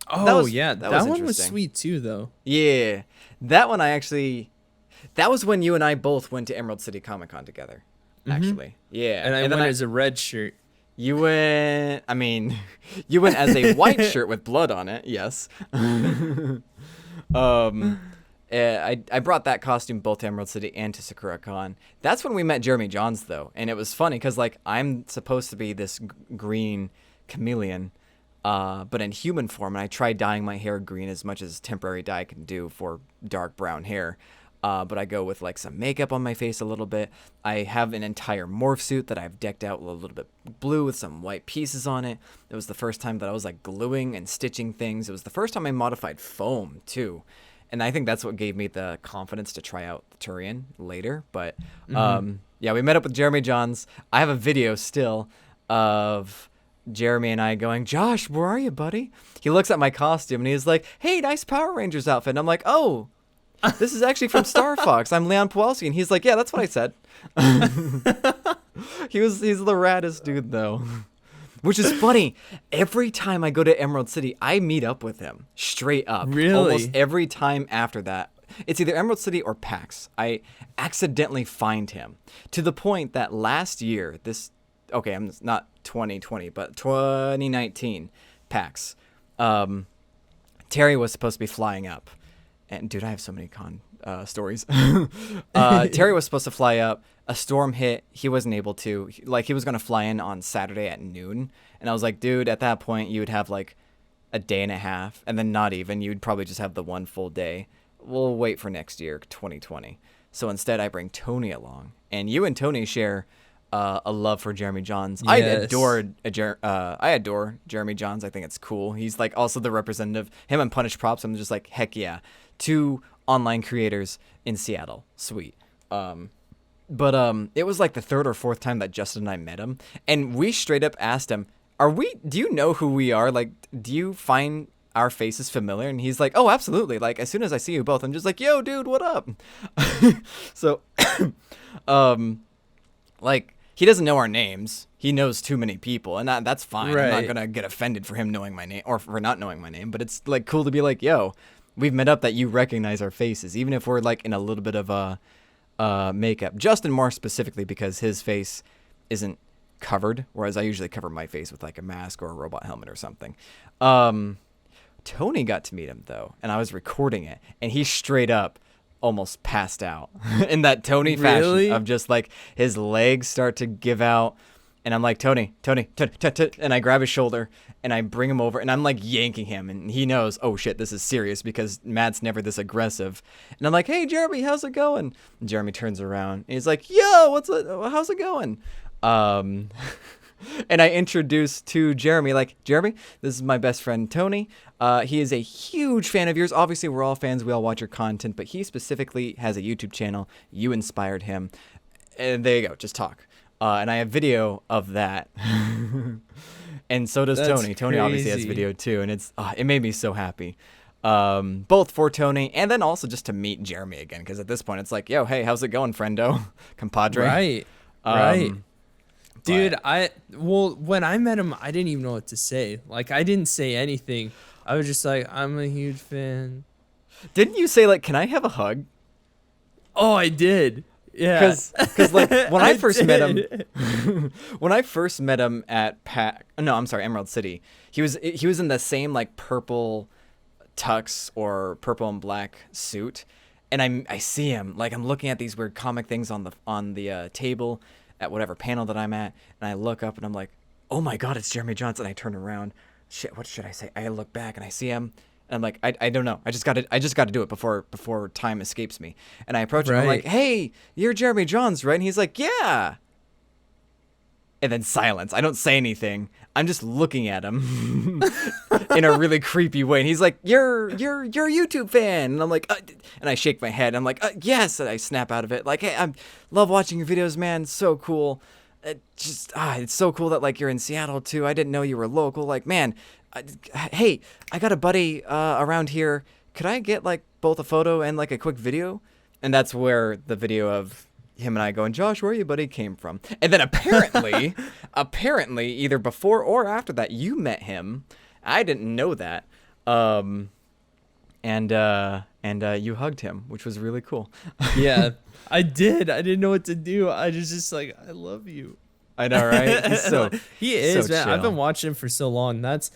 Oh, that one was sweet too, though. Yeah, that one that was when you and I both went to Emerald City Comic Con together, actually. Yeah. And I went as a red shirt. You went as a white shirt with blood on it, yes. I brought that costume both to Emerald City and to Sakura Con. That's when we met Jeremy Johns, though. And it was funny because, like, I'm supposed to be this green chameleon, but in human form. And I tried dyeing my hair green as much as temporary dye can do for dark brown hair. but I go with like some makeup on my face a little bit. I have an entire morph suit that I've decked out with a little bit blue with some white pieces on it. It was the first time that I was like gluing and stitching things. It was the first time I modified foam too. And I think that's what gave me the confidence to try out the Turian later. But yeah, we met up with Jeremy Johns. I have a video still of Jeremy and I going, Josh, where are you, buddy? He looks at my costume and he's like, hey, nice Power Rangers outfit. And I'm like, oh, this is actually from Star Fox. I'm Leon Pawelski. And he's like, yeah, that's what I said. He's the raddest dude, though. Which is funny. Every time I go to Emerald City, I meet up with him. Straight up. Really? Almost every time after that. It's either Emerald City or PAX. I accidentally find him. To the point that last year, I'm not 2020, but 2019 PAX, Terry was supposed to be flying up. And dude, I have so many stories. Terry was supposed to fly up. A storm hit. He wasn't able to. Like, he was going to fly in on Saturday at noon. And I was like, dude, at that point, you would have like a day and a half. And then not even. You'd probably just have the one full day. We'll wait for next year, 2020. So instead, I bring Tony along. And you and Tony share a love for Jeremy Johns. Yes. I adore Jeremy Johns. I think it's cool. He's like also the representative. Him and Punish Props. I'm just like, heck yeah. 2 online creators in Seattle. Sweet. But it was like the 3rd or 4th time that Justin and I met him, and we straight up asked him, do you know who we are? Like, do you find our faces familiar? And he's like, oh, absolutely. Like, as soon as I see you both, I'm just like, yo, dude, what up? So, like, he doesn't know our names. He knows too many people, and that's fine. Right. I'm not going to get offended for him knowing my name or for not knowing my name, but it's like cool to be like, yo, we've met up that you recognize our faces, even if we're like in a little bit of makeup. Justin more specifically because his face isn't covered, whereas I usually cover my face with like a mask or a robot helmet or something. Tony got to meet him though, and I was recording it, and he straight up almost passed out in that Tony fashion of just like his legs start to give out. And I'm like, Tony, and I grab his shoulder and I bring him over and I'm like yanking him, and he knows, oh shit, this is serious because Matt's never this aggressive. And I'm like, hey, Jeremy, how's it going? And Jeremy turns around and he's like, yo, how's it going? And I introduced to Jeremy, like, Jeremy, this is my best friend, Tony. He is a huge fan of yours. Obviously, we're all fans. We all watch your content, but he specifically has a YouTube channel. You inspired him. And there you go. Just talk. And I have video of that. And so does Tony. Tony obviously has video too. And it made me so happy. Both for Tony and then also just to meet Jeremy again. Because at this point, it's like, yo, hey, how's it going, friendo? Compadre. Right. Dude, when I met him, I didn't even know what to say. Like, I didn't say anything. I was just like, I'm a huge fan. Didn't you say, like, can I have a hug? Oh, I did. Yeah. Because like, when I first met him at Emerald City, he was in the same, like, purple tux or purple and black suit. And I see him, like, I'm looking at these weird comic things on the table at whatever panel that I'm at, and I look up and I'm like, oh my god, it's Jeremy Johnson. I turn around, shit, what should I say? I look back and I see him, and I'm like, I don't know, I just got to do it before time escapes me. And I approach him, I'm like, hey, you're Jeremy Johns, right? And he's like, yeah. And then silence. I don't say anything. I'm just looking at him in a really creepy way. And he's like, you're a YouTube fan. And I'm like, and I shake my head. I'm like, yes. And I snap out of it. Like, hey, I love watching your videos, man. So cool. It's so cool that, like, you're in Seattle too. I didn't know you were local. Like, man, hey, I got a buddy around here. Could I get, like, both a photo and, like, a quick video? And that's where the video of him and I going, Josh, where are you, buddy, came from. And then apparently, either before or after that, you met him. I didn't know that. And you hugged him, which was really cool. Yeah, I did. I didn't know what to do. I was just like, I love you. I know, right? He is, man. Chill. I've been watching him for so long. That's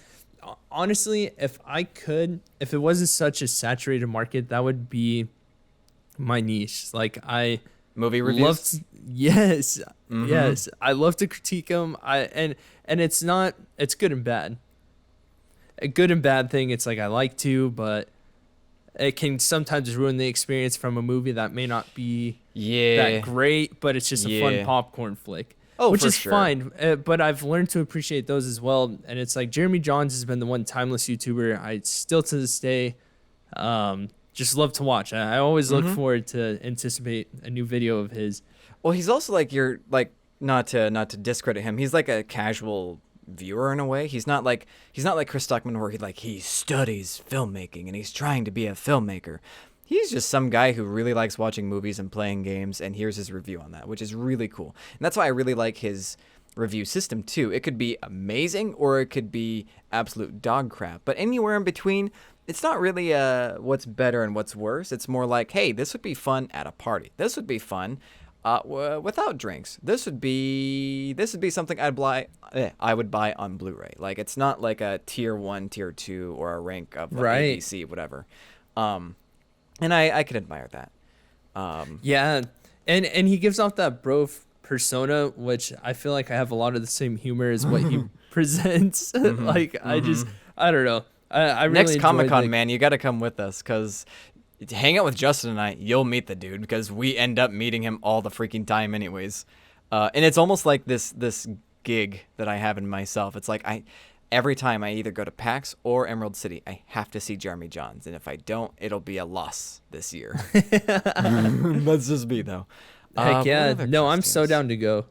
honestly, if it wasn't such a saturated market, that would be my niche. Like, movie reviews. Yes. I love to critique them. And it's good and bad. A good and bad thing. It's like I like to, but it can sometimes ruin the experience from a movie that may not be Yeah. that great, but it's just a fun Yeah. popcorn flick. Oh, which for is sure. fine, but I've learned to appreciate those as well. And it's like Jeremy Jahns has been the one timeless YouTuber I still to this day just love to watch. I always look forward to anticipate a new video of his. Well, he's also like you're like not to discredit him. He's like a casual viewer in a way. He's not like Chris Stuckman where he studies filmmaking and he's trying to be a filmmaker. He's just some guy who really likes watching movies and playing games, and here's his review on that, which is really cool. And that's why I really like his review system too. It could be amazing or it could be absolute dog crap, but anywhere in between. It's not really what's better and what's worse. It's more like, hey, this would be fun at a party. This would be fun without drinks. This would be something I would buy on Blu-ray. Like, it's not like a tier 1, tier 2, or a rank of Right. ABC, whatever. And I can admire that. Yeah, and he gives off that persona, which I feel like I have a lot of the same humor as what he presents. I don't know. I really Next enjoyed Comic-Con, man, you got to come with us, because to hang out with Justin and I, you'll meet the dude, because we end up meeting him all the freaking time anyways. And it's almost like this gig that I have in myself. It's like every time I either go to PAX or Emerald City, I have to see Jeremy Jahns. And if I don't, it'll be a loss this year. That's just me, though. Heck yeah. what other No, I'm so costumes? down to go.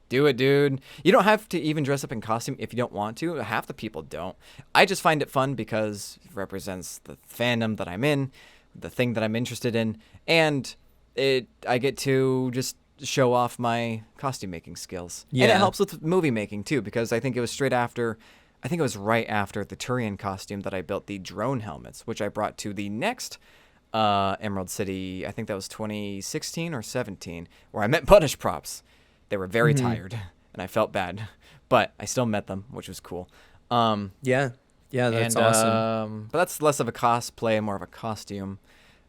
Do it, dude. You don't have to even dress up in costume if you don't want to. Half the people don't. I just find it fun because it represents the fandom that I'm in, the thing that I'm interested in, and I get to just show off my costume making skills. And it Yeah. helps with movie making too, because I think it was right after the Turian costume that I built the drone helmets, which I brought to the next Emerald City. I think that was 2016 or 17, where I met Punish Props. They were very tired, and I felt bad, but I still met them, which was cool. Yeah, that's awesome. But that's less of a cosplay and more of a costume.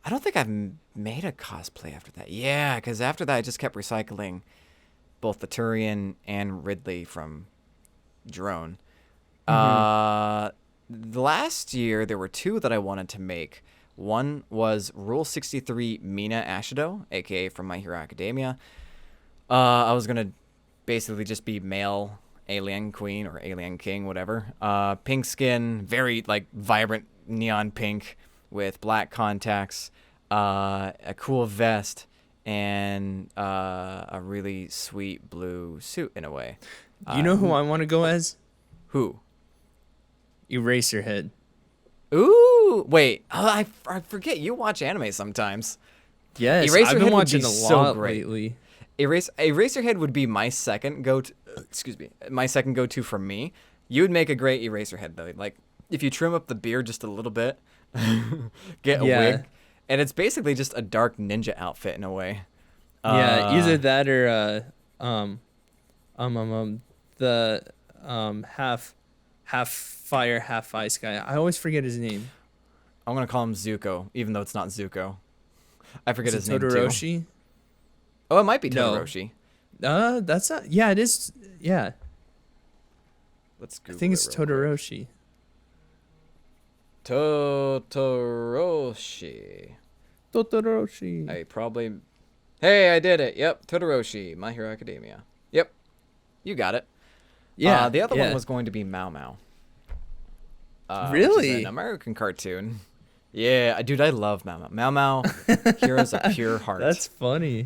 I don't think I've made a cosplay after that. Yeah, because after that, I just kept recycling both the Turian and Ridley from Drone. Last year, there were two that I wanted to make. One was Rule 63 Mina Ashido, a.k.a. from My Hero Academia. I was going to basically just be male alien queen or alien king, whatever. Pink skin, very vibrant neon pink with black contacts, a cool vest, and a really sweet blue suit in a way. You know who I want to go as? Who? Eraserhead. Ooh, wait. I forget you watch anime sometimes. Yes, Eraserhead I've been would watching be a so lot great. lately. Eraserhead would be my second go-to. Excuse me, my second go-to for me. You would make a great Eraserhead though. Like if you trim up the beard just a little bit, get a wig, and it's basically just a dark ninja outfit in a way. Yeah, either that or the half fire, half ice guy. I always forget his name. I'm gonna call him Zuko, even though it's not Zuko. I forget Is his it name too. Todoroshi? Oh, it might be No. Todoroshi. That's not. Yeah, it is. Yeah, Let's I Google think it it's real quick. Todoroshi. Todoroshi. Todoroshi. I probably. Hey, I did it. Yep, Todoroshi, My Hero Academia. Yep, you got it. Yeah. The other yeah. one was going to be Mao Mao. Which Really? is an American cartoon. Yeah, dude, I love Mao Mao. Mao Mao, heroes of pure heart. That's funny.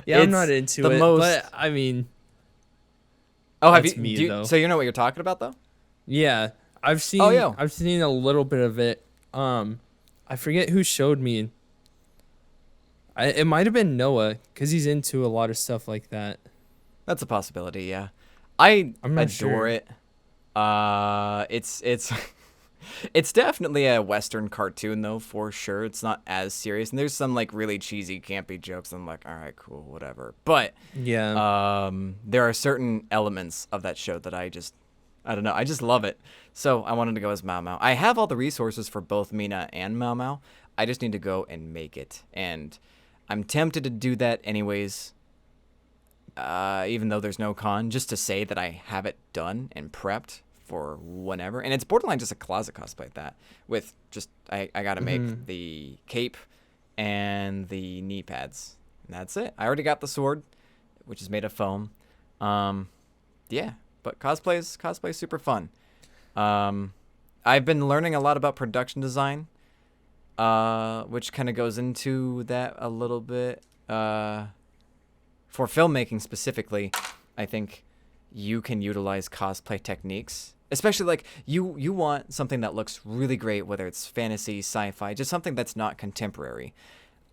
Yeah, I'm It's not into the it, most- but I mean, oh, have that's you? me, do you- though. So you know what you're talking about, though? yeah, I've seen. Oh, yeah. I've seen a little bit of it. I forget who showed me. It might have been Noah, because he's into a lot of stuff like that. That's a possibility. Yeah, I'm not adore sure. it. It's it's definitely a Western cartoon though, for sure. It's not as serious, and there's some really cheesy, campy jokes. I'm like, all right, cool, whatever. But Yeah. there are certain elements of that show that I don't know. I just love it. So I wanted to go as Mao Mao. I have all the resources for both Mina and Mao Mao. I just need to go and make it, and I'm tempted to do that anyways. Even though there's no con, just to say that I have it done and prepped for whenever. And it's borderline just a closet cosplay at that. With just, I got to make the cape and the knee pads. And that's it. I already got the sword, which is made of foam. Yeah, but cosplay is super fun. I've been learning a lot about production design, which kind of goes into that a little bit. For filmmaking specifically, I think you can utilize cosplay techniques, especially like you want something that looks really great, whether it's fantasy, sci-fi, just something that's not contemporary,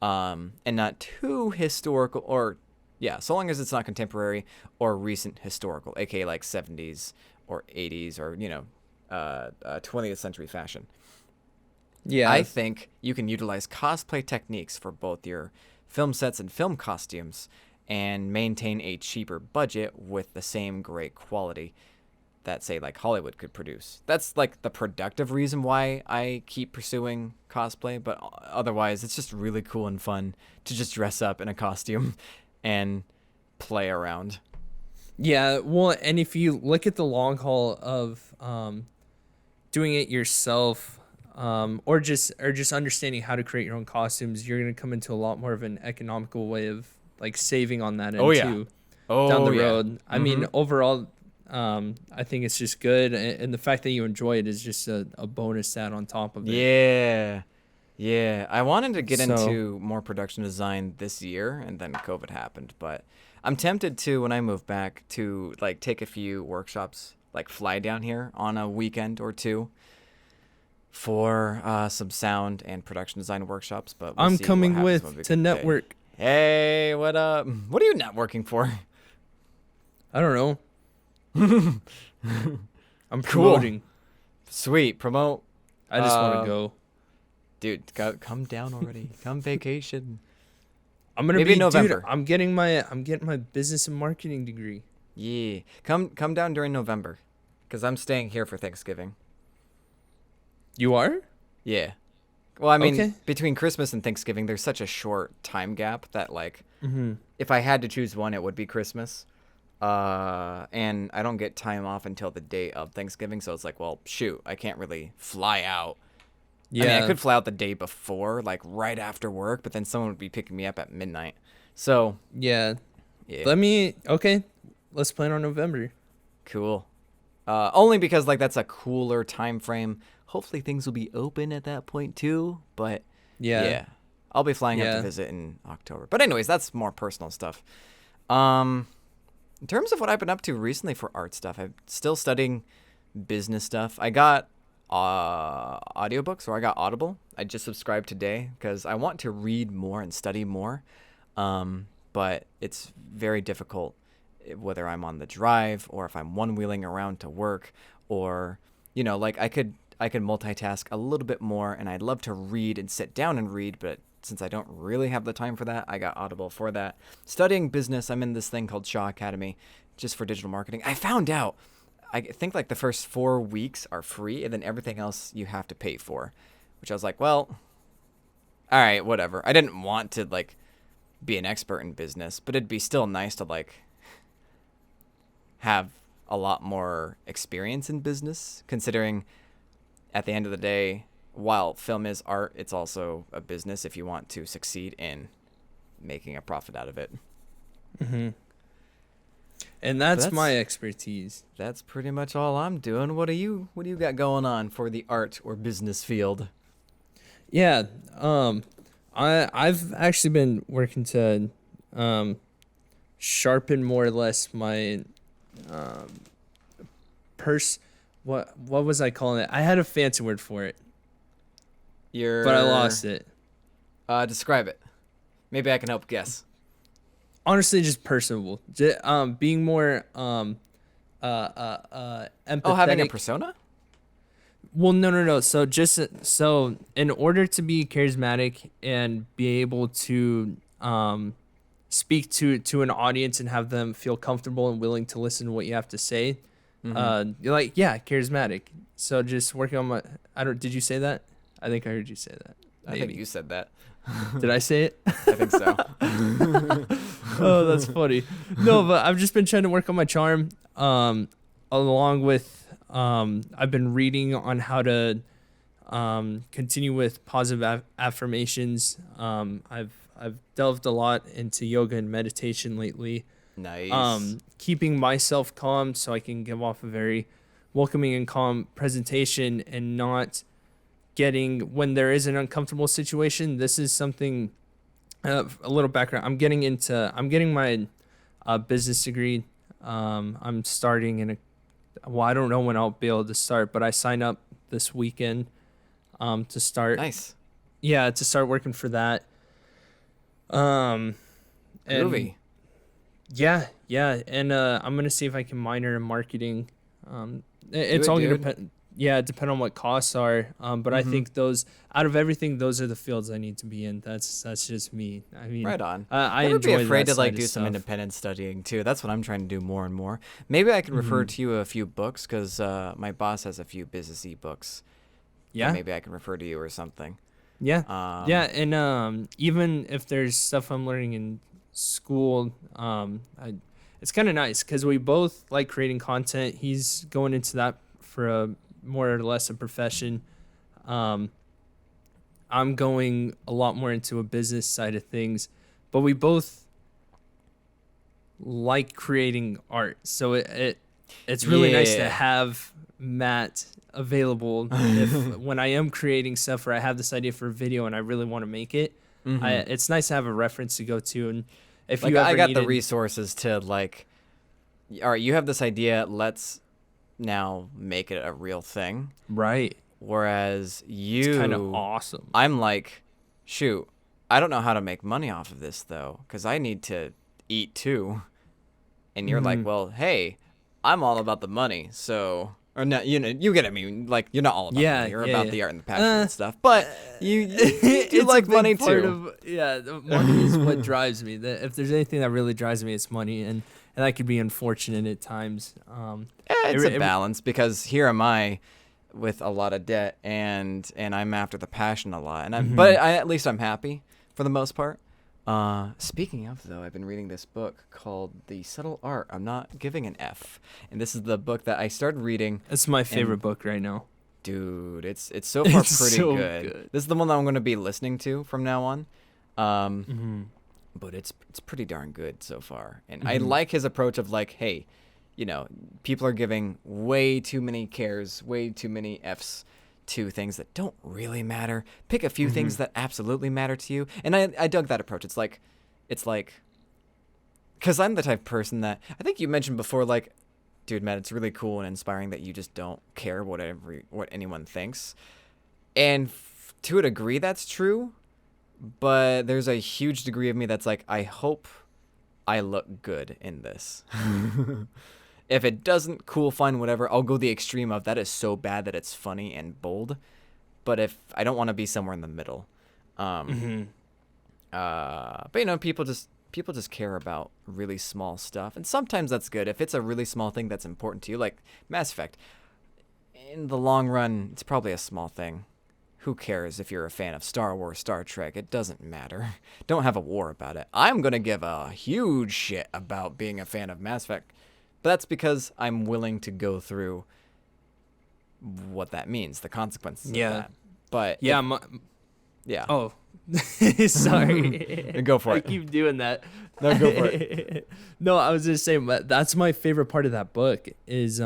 and not too historical, or yeah, so long as it's not contemporary or recent historical, aka like 70s or 80s or 20th century fashion. Yeah, I think you can utilize cosplay techniques for both your film sets and film costumes and maintain a cheaper budget with the same great quality that, say, like Hollywood could produce. That's like the productive reason why I keep pursuing cosplay, but otherwise it's just really cool and fun to just dress up in a costume and play around. Yeah, well, and if you look at the long haul of doing it yourself, or just understanding how to create your own costumes, you're gonna come into a lot more of an economical way of like saving on that end too. Down the road. I mean, overall, I think it's just good, and the fact that you enjoy it is just a bonus stat on top of it. Yeah. I wanted to get into more production design this year, and then COVID happened. But I'm tempted to, when I move back, to like take a few workshops, like fly down here on a weekend or two for some sound and production design workshops. But I'm coming with to network. Hey, what up? What are you networking for? I don't know. I'm promoting. Cool. Sweet, promote. I just want to go. Dude, come down already. Come vacation. I'm gonna maybe November. Dude, I'm getting my business and marketing degree. Yeah, come down during November, because I'm staying here for Thanksgiving. You are? Yeah. Well, I mean, between Christmas and Thanksgiving, there's such a short time gap that, like, if I had to choose one, it would be Christmas. And I don't get time off until the day of Thanksgiving, so it's like, well, shoot, I can't really fly out. Yeah. I mean, I could fly out the day before, like, right after work, but then someone would be picking me up at midnight. So. Yeah. Let's plan on November. Cool. Only because, like, that's a cooler time frame. Hopefully things will be open at that point too, but yeah. I'll be flying up to visit in October. But anyways, that's more personal stuff. In terms of what I've been up to recently for art stuff, I'm still studying business stuff. I got audiobooks, or I got Audible. I just subscribed today because I want to read more and study more. But it's very difficult whether I'm on the drive or if I'm one-wheeling around to work, or, like I could multitask a little bit more, and I'd love to read and sit down and read, but since I don't really have the time for that, I got Audible for that. Studying business, I'm in this thing called Shaw Academy, just for digital marketing. I found out, I think like the first 4 weeks are free, and then everything else you have to pay for, which I was like, well, all right, whatever. I didn't want to like be an expert in business, but it'd be still nice to like have a lot more experience in business, considering at the end of the day, while film is art, it's also a business if you want to succeed in making a profit out of it. And that's my expertise. That's pretty much all I'm doing. What do you got going on for the art or business field? Yeah, I've actually been working to sharpen more or less my what was I calling it? I had a fancy word for it. But I lost it. Describe it. Maybe I can help guess. Honestly, just personable. Being more empathetic. Oh, having a persona? Well, no. So in order to be charismatic and be able to speak to an audience and have them feel comfortable and willing to listen to what you have to say, you're like, yeah, charismatic. So just working on my. Did you say that? I think I heard you say that. Maybe. I think you said that. Did I say it? I think so. Oh, that's funny. No, but I've just been trying to work on my charm, along with I've been reading on how to continue with positive affirmations. I've delved a lot into yoga and meditation lately. Nice. Keeping myself calm so I can give off a very welcoming and calm presentation and not getting when there is an uncomfortable situation. This is something, a little background. I'm getting my business degree. I'm starting I don't know when I'll be able to start, but I signed up this weekend to start. Nice. Yeah, to start working for that. And Groovy. yeah, and I'm gonna see if I can minor in marketing. It's all gonna depend. Yeah, depend on what costs are. But I think out of everything, those are the fields I need to be in. That's just me. I mean, Right on. I Never enjoy be afraid that to like side do of some stuff. independent studying too. That's what I'm trying to do more and more. Maybe I can refer to you a few books because my boss has a few businessy books. Yeah. Maybe I can refer to you or something. Yeah. Yeah, and even if there's stuff I'm learning in school, it's kind of nice because we both like creating content. He's going into that for a more or less a profession. I'm going a lot more into a business side of things, but we both like creating art. So it's really nice to have Matt available if when I am creating stuff or I have this idea for a video and I really want to make it. It's nice to have a reference to go to, and if Like you ever I got needed, the resources to like, all right, you have this idea. Let's now make it a real thing. right, Whereas it's kind of awesome. I'm like, shoot, I don't know how to make money off of this though, because I need to eat too. And you're like, well, hey, I'm all about the money, so. Or no, you know, you get it. I mean, like you're not all about the money. You're about the art and the passion and stuff. But you like money too. The money is what drives me. If there's anything that really drives me, it's money, and that could be unfortunate at times. It's a balance because here am I with a lot of debt and I'm after the passion a lot, and but at least I'm happy for the most part. Speaking of though, I've been reading this book called The Subtle Art I'm Not Giving an F, and this is the book that I started reading. It's my favorite book right now. Dude, it's so far It's pretty so good. good. This is the one that I'm going to be listening to from now on. But it's pretty darn good so far. And I like his approach of like, hey, you know, people are giving way too many cares, way too many Fs to things that don't really matter. Pick a few things that absolutely matter to you. And I dug that approach. It's like, because I'm the type of person that, I think you mentioned before, like, dude, Matt, it's really cool and inspiring that you just don't care what anyone thinks. And to a degree, that's true. But there's a huge degree of me that's like, I hope I look good in this. If it doesn't, cool, fine, whatever. I'll go the extreme of that is so bad that it's funny and bold. But if I don't want to be somewhere in the middle. But you know, people just care about really small stuff, and sometimes that's good if it's a really small thing that's important to you, like Mass Effect. In the long run, it's probably a small thing. Who cares if you're a fan of Star Wars, Star Trek? It doesn't matter. Don't have a war about it. I'm gonna give a huge shit about being a fan of Mass Effect, but that's because I'm willing to go through what that means, the consequences of that. But yeah. Oh, sorry. Go for it. I keep doing that. No, go for it. No, I was just saying that's my favorite part of that book is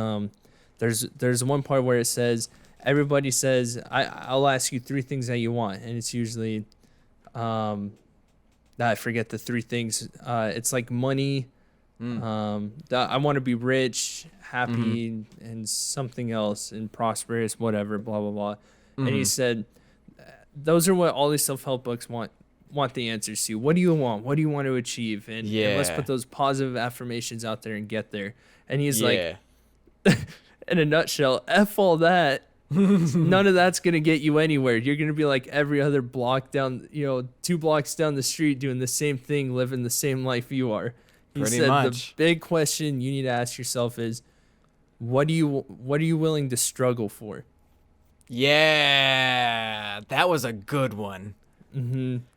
there's one part where it says everybody says I'll ask you 3 things that you want, and it's usually I forget the 3 things. It's like money. I want to be rich, happy, and something else, and prosperous, whatever, blah blah blah. And he said, those are what all these self-help books want the answers to. What do you want? What do you want to achieve? And let's put those positive affirmations out there and get there. And he's like, in a nutshell, F all that. None of that's going to get you anywhere. You're going to be like every other block down, 2 blocks down the street doing the same thing, living the same life you are. He said the big question you need to ask yourself is, what are you willing to struggle for? Yeah, that was a good one.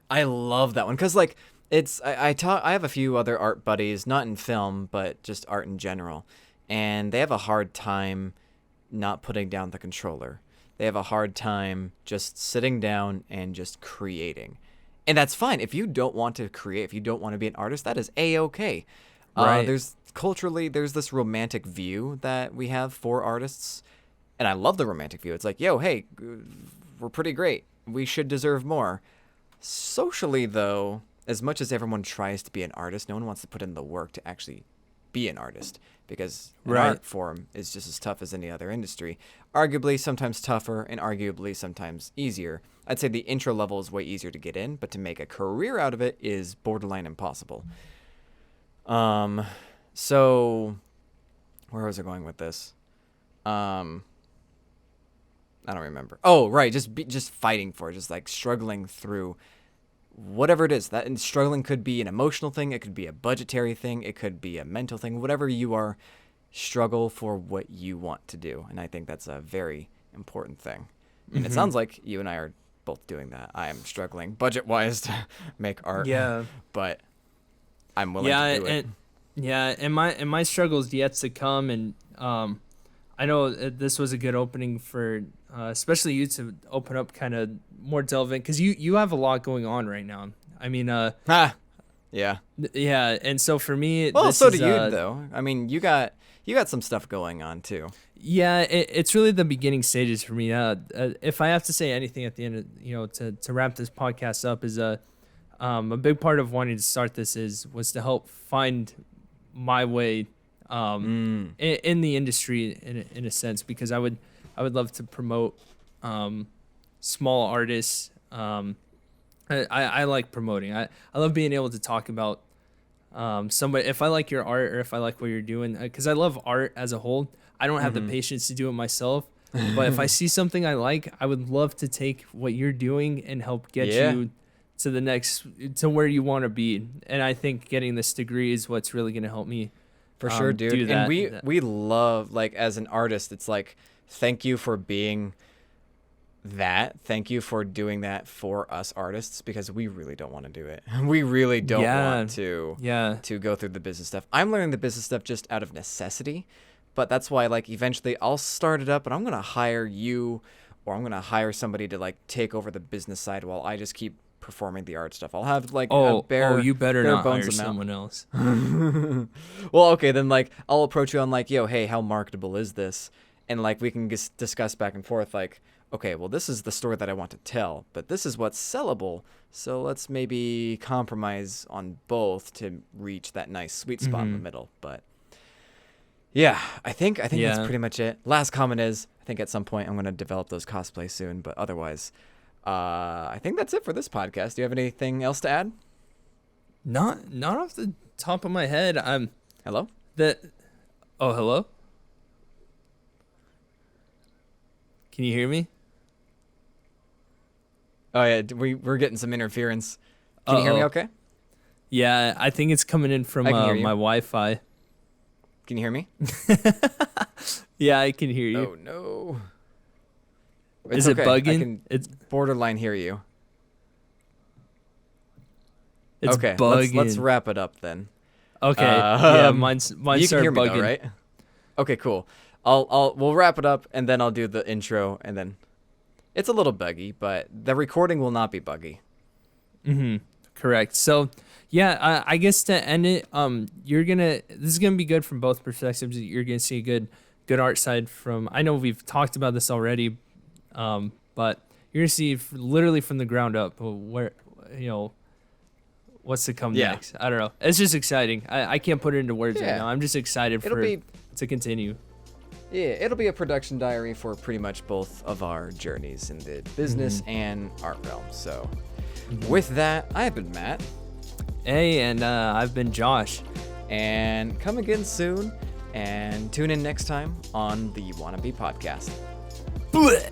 I love that one because like I have a few other art buddies, not in film but just art in general, and they have a hard time not putting down the controller. They have a hard time just sitting down and just creating. And that's fine. If you don't want to create, if you don't want to be an artist, that is A-okay. Right. There's this romantic view that we have for artists. And I love the romantic view. It's like, yo, hey, we're pretty great. We should deserve more. Socially, though, as much as everyone tries to be an artist, no one wants to put in the work to actually be an artist, because an art form is just as tough as any other industry. Arguably sometimes tougher, and arguably sometimes easier. I'd say the intro level is way easier to get in, but to make a career out of it is borderline impossible. So where was I going with this? I don't remember. Oh, right. Just fighting for it. Just like struggling through whatever it is. That, and struggling could be an emotional thing. It could be a budgetary thing. It could be a mental thing. Whatever you are, struggle for what you want to do. And I think that's a very important thing. And it sounds like you and I are both doing that. I am struggling budget-wise to make art. Yeah. But I'm willing to do it. And my struggle's yet to come. And I know this was a good opening for especially you to open up kind of more delving, because you have a lot going on right now. I mean, yeah. Yeah, and so for me, well, so do you though. I mean, you got some stuff going on too. Yeah, it's really the beginning stages for me. If I have to say anything at the end, to wrap this podcast up, is a big part of wanting to start this was to help find my way in the industry in a sense, because I would love to promote small artists. I like promoting. I love being able to talk about somebody. If I like your art, or if I like what you're doing, because I love art as a whole. I don't have the patience to do it myself, but if I see something I like, I would love to take what you're doing and help get you to where you want to be. And I think getting this degree is what's really going to help me. For sure, dude. Do that. And we love, like, as an artist, it's like, thank you for being that. Thank you for doing that for us artists, because we really don't want to do it. We really don't want to go through the business stuff. I'm learning the business stuff just out of necessity, but that's why, like, eventually I'll start it up, and I'm going to hire you, or I'm going to hire somebody to, like, take over the business side while I just keep performing the art stuff. I'll have, like, you better not hire amount. someone else. Well, okay, then, like, I'll approach you on, like, yo, hey, how marketable is this? And, like, we can discuss back and forth, like, okay, well, this is the story that I want to tell, but this is what's sellable, so let's maybe compromise on both to reach that nice sweet spot in the middle. But yeah, I think that's pretty much it. Last comment is, I think at some point I'm going to develop those cosplays soon, but otherwise, I think that's it for this podcast. Do you have anything else to add? Not off the top of my head. Hello? Hello? Can you hear me? Oh yeah, we're getting some interference. Can you hear me okay? Yeah, I think it's coming in from my Wi-Fi. Can you hear me? Yeah, I can hear you. Oh no. Is it bugging? It's borderline hear you. It's okay, bugging. Let's wrap it up then. Okay. Yeah, mine you started can hear me bugging. though, right? Okay, cool. We'll wrap it up, and then I'll do the intro, and then it's a little buggy, but the recording will not be buggy. Correct. So, yeah, I guess to end it, this is gonna be good from both perspectives. You're gonna see a good art side from. I know we've talked about this already, but you're gonna see literally from the ground up where what's to come next. I don't know. It's just exciting. I can't put it into words right now. I'm just excited to continue. Yeah, it'll be a production diary for pretty much both of our journeys in the business and art realm. So, with that, I've been Matt. Hey, and I've been Josh. And come again soon, and tune in next time on the Wannabe Podcast. Blech.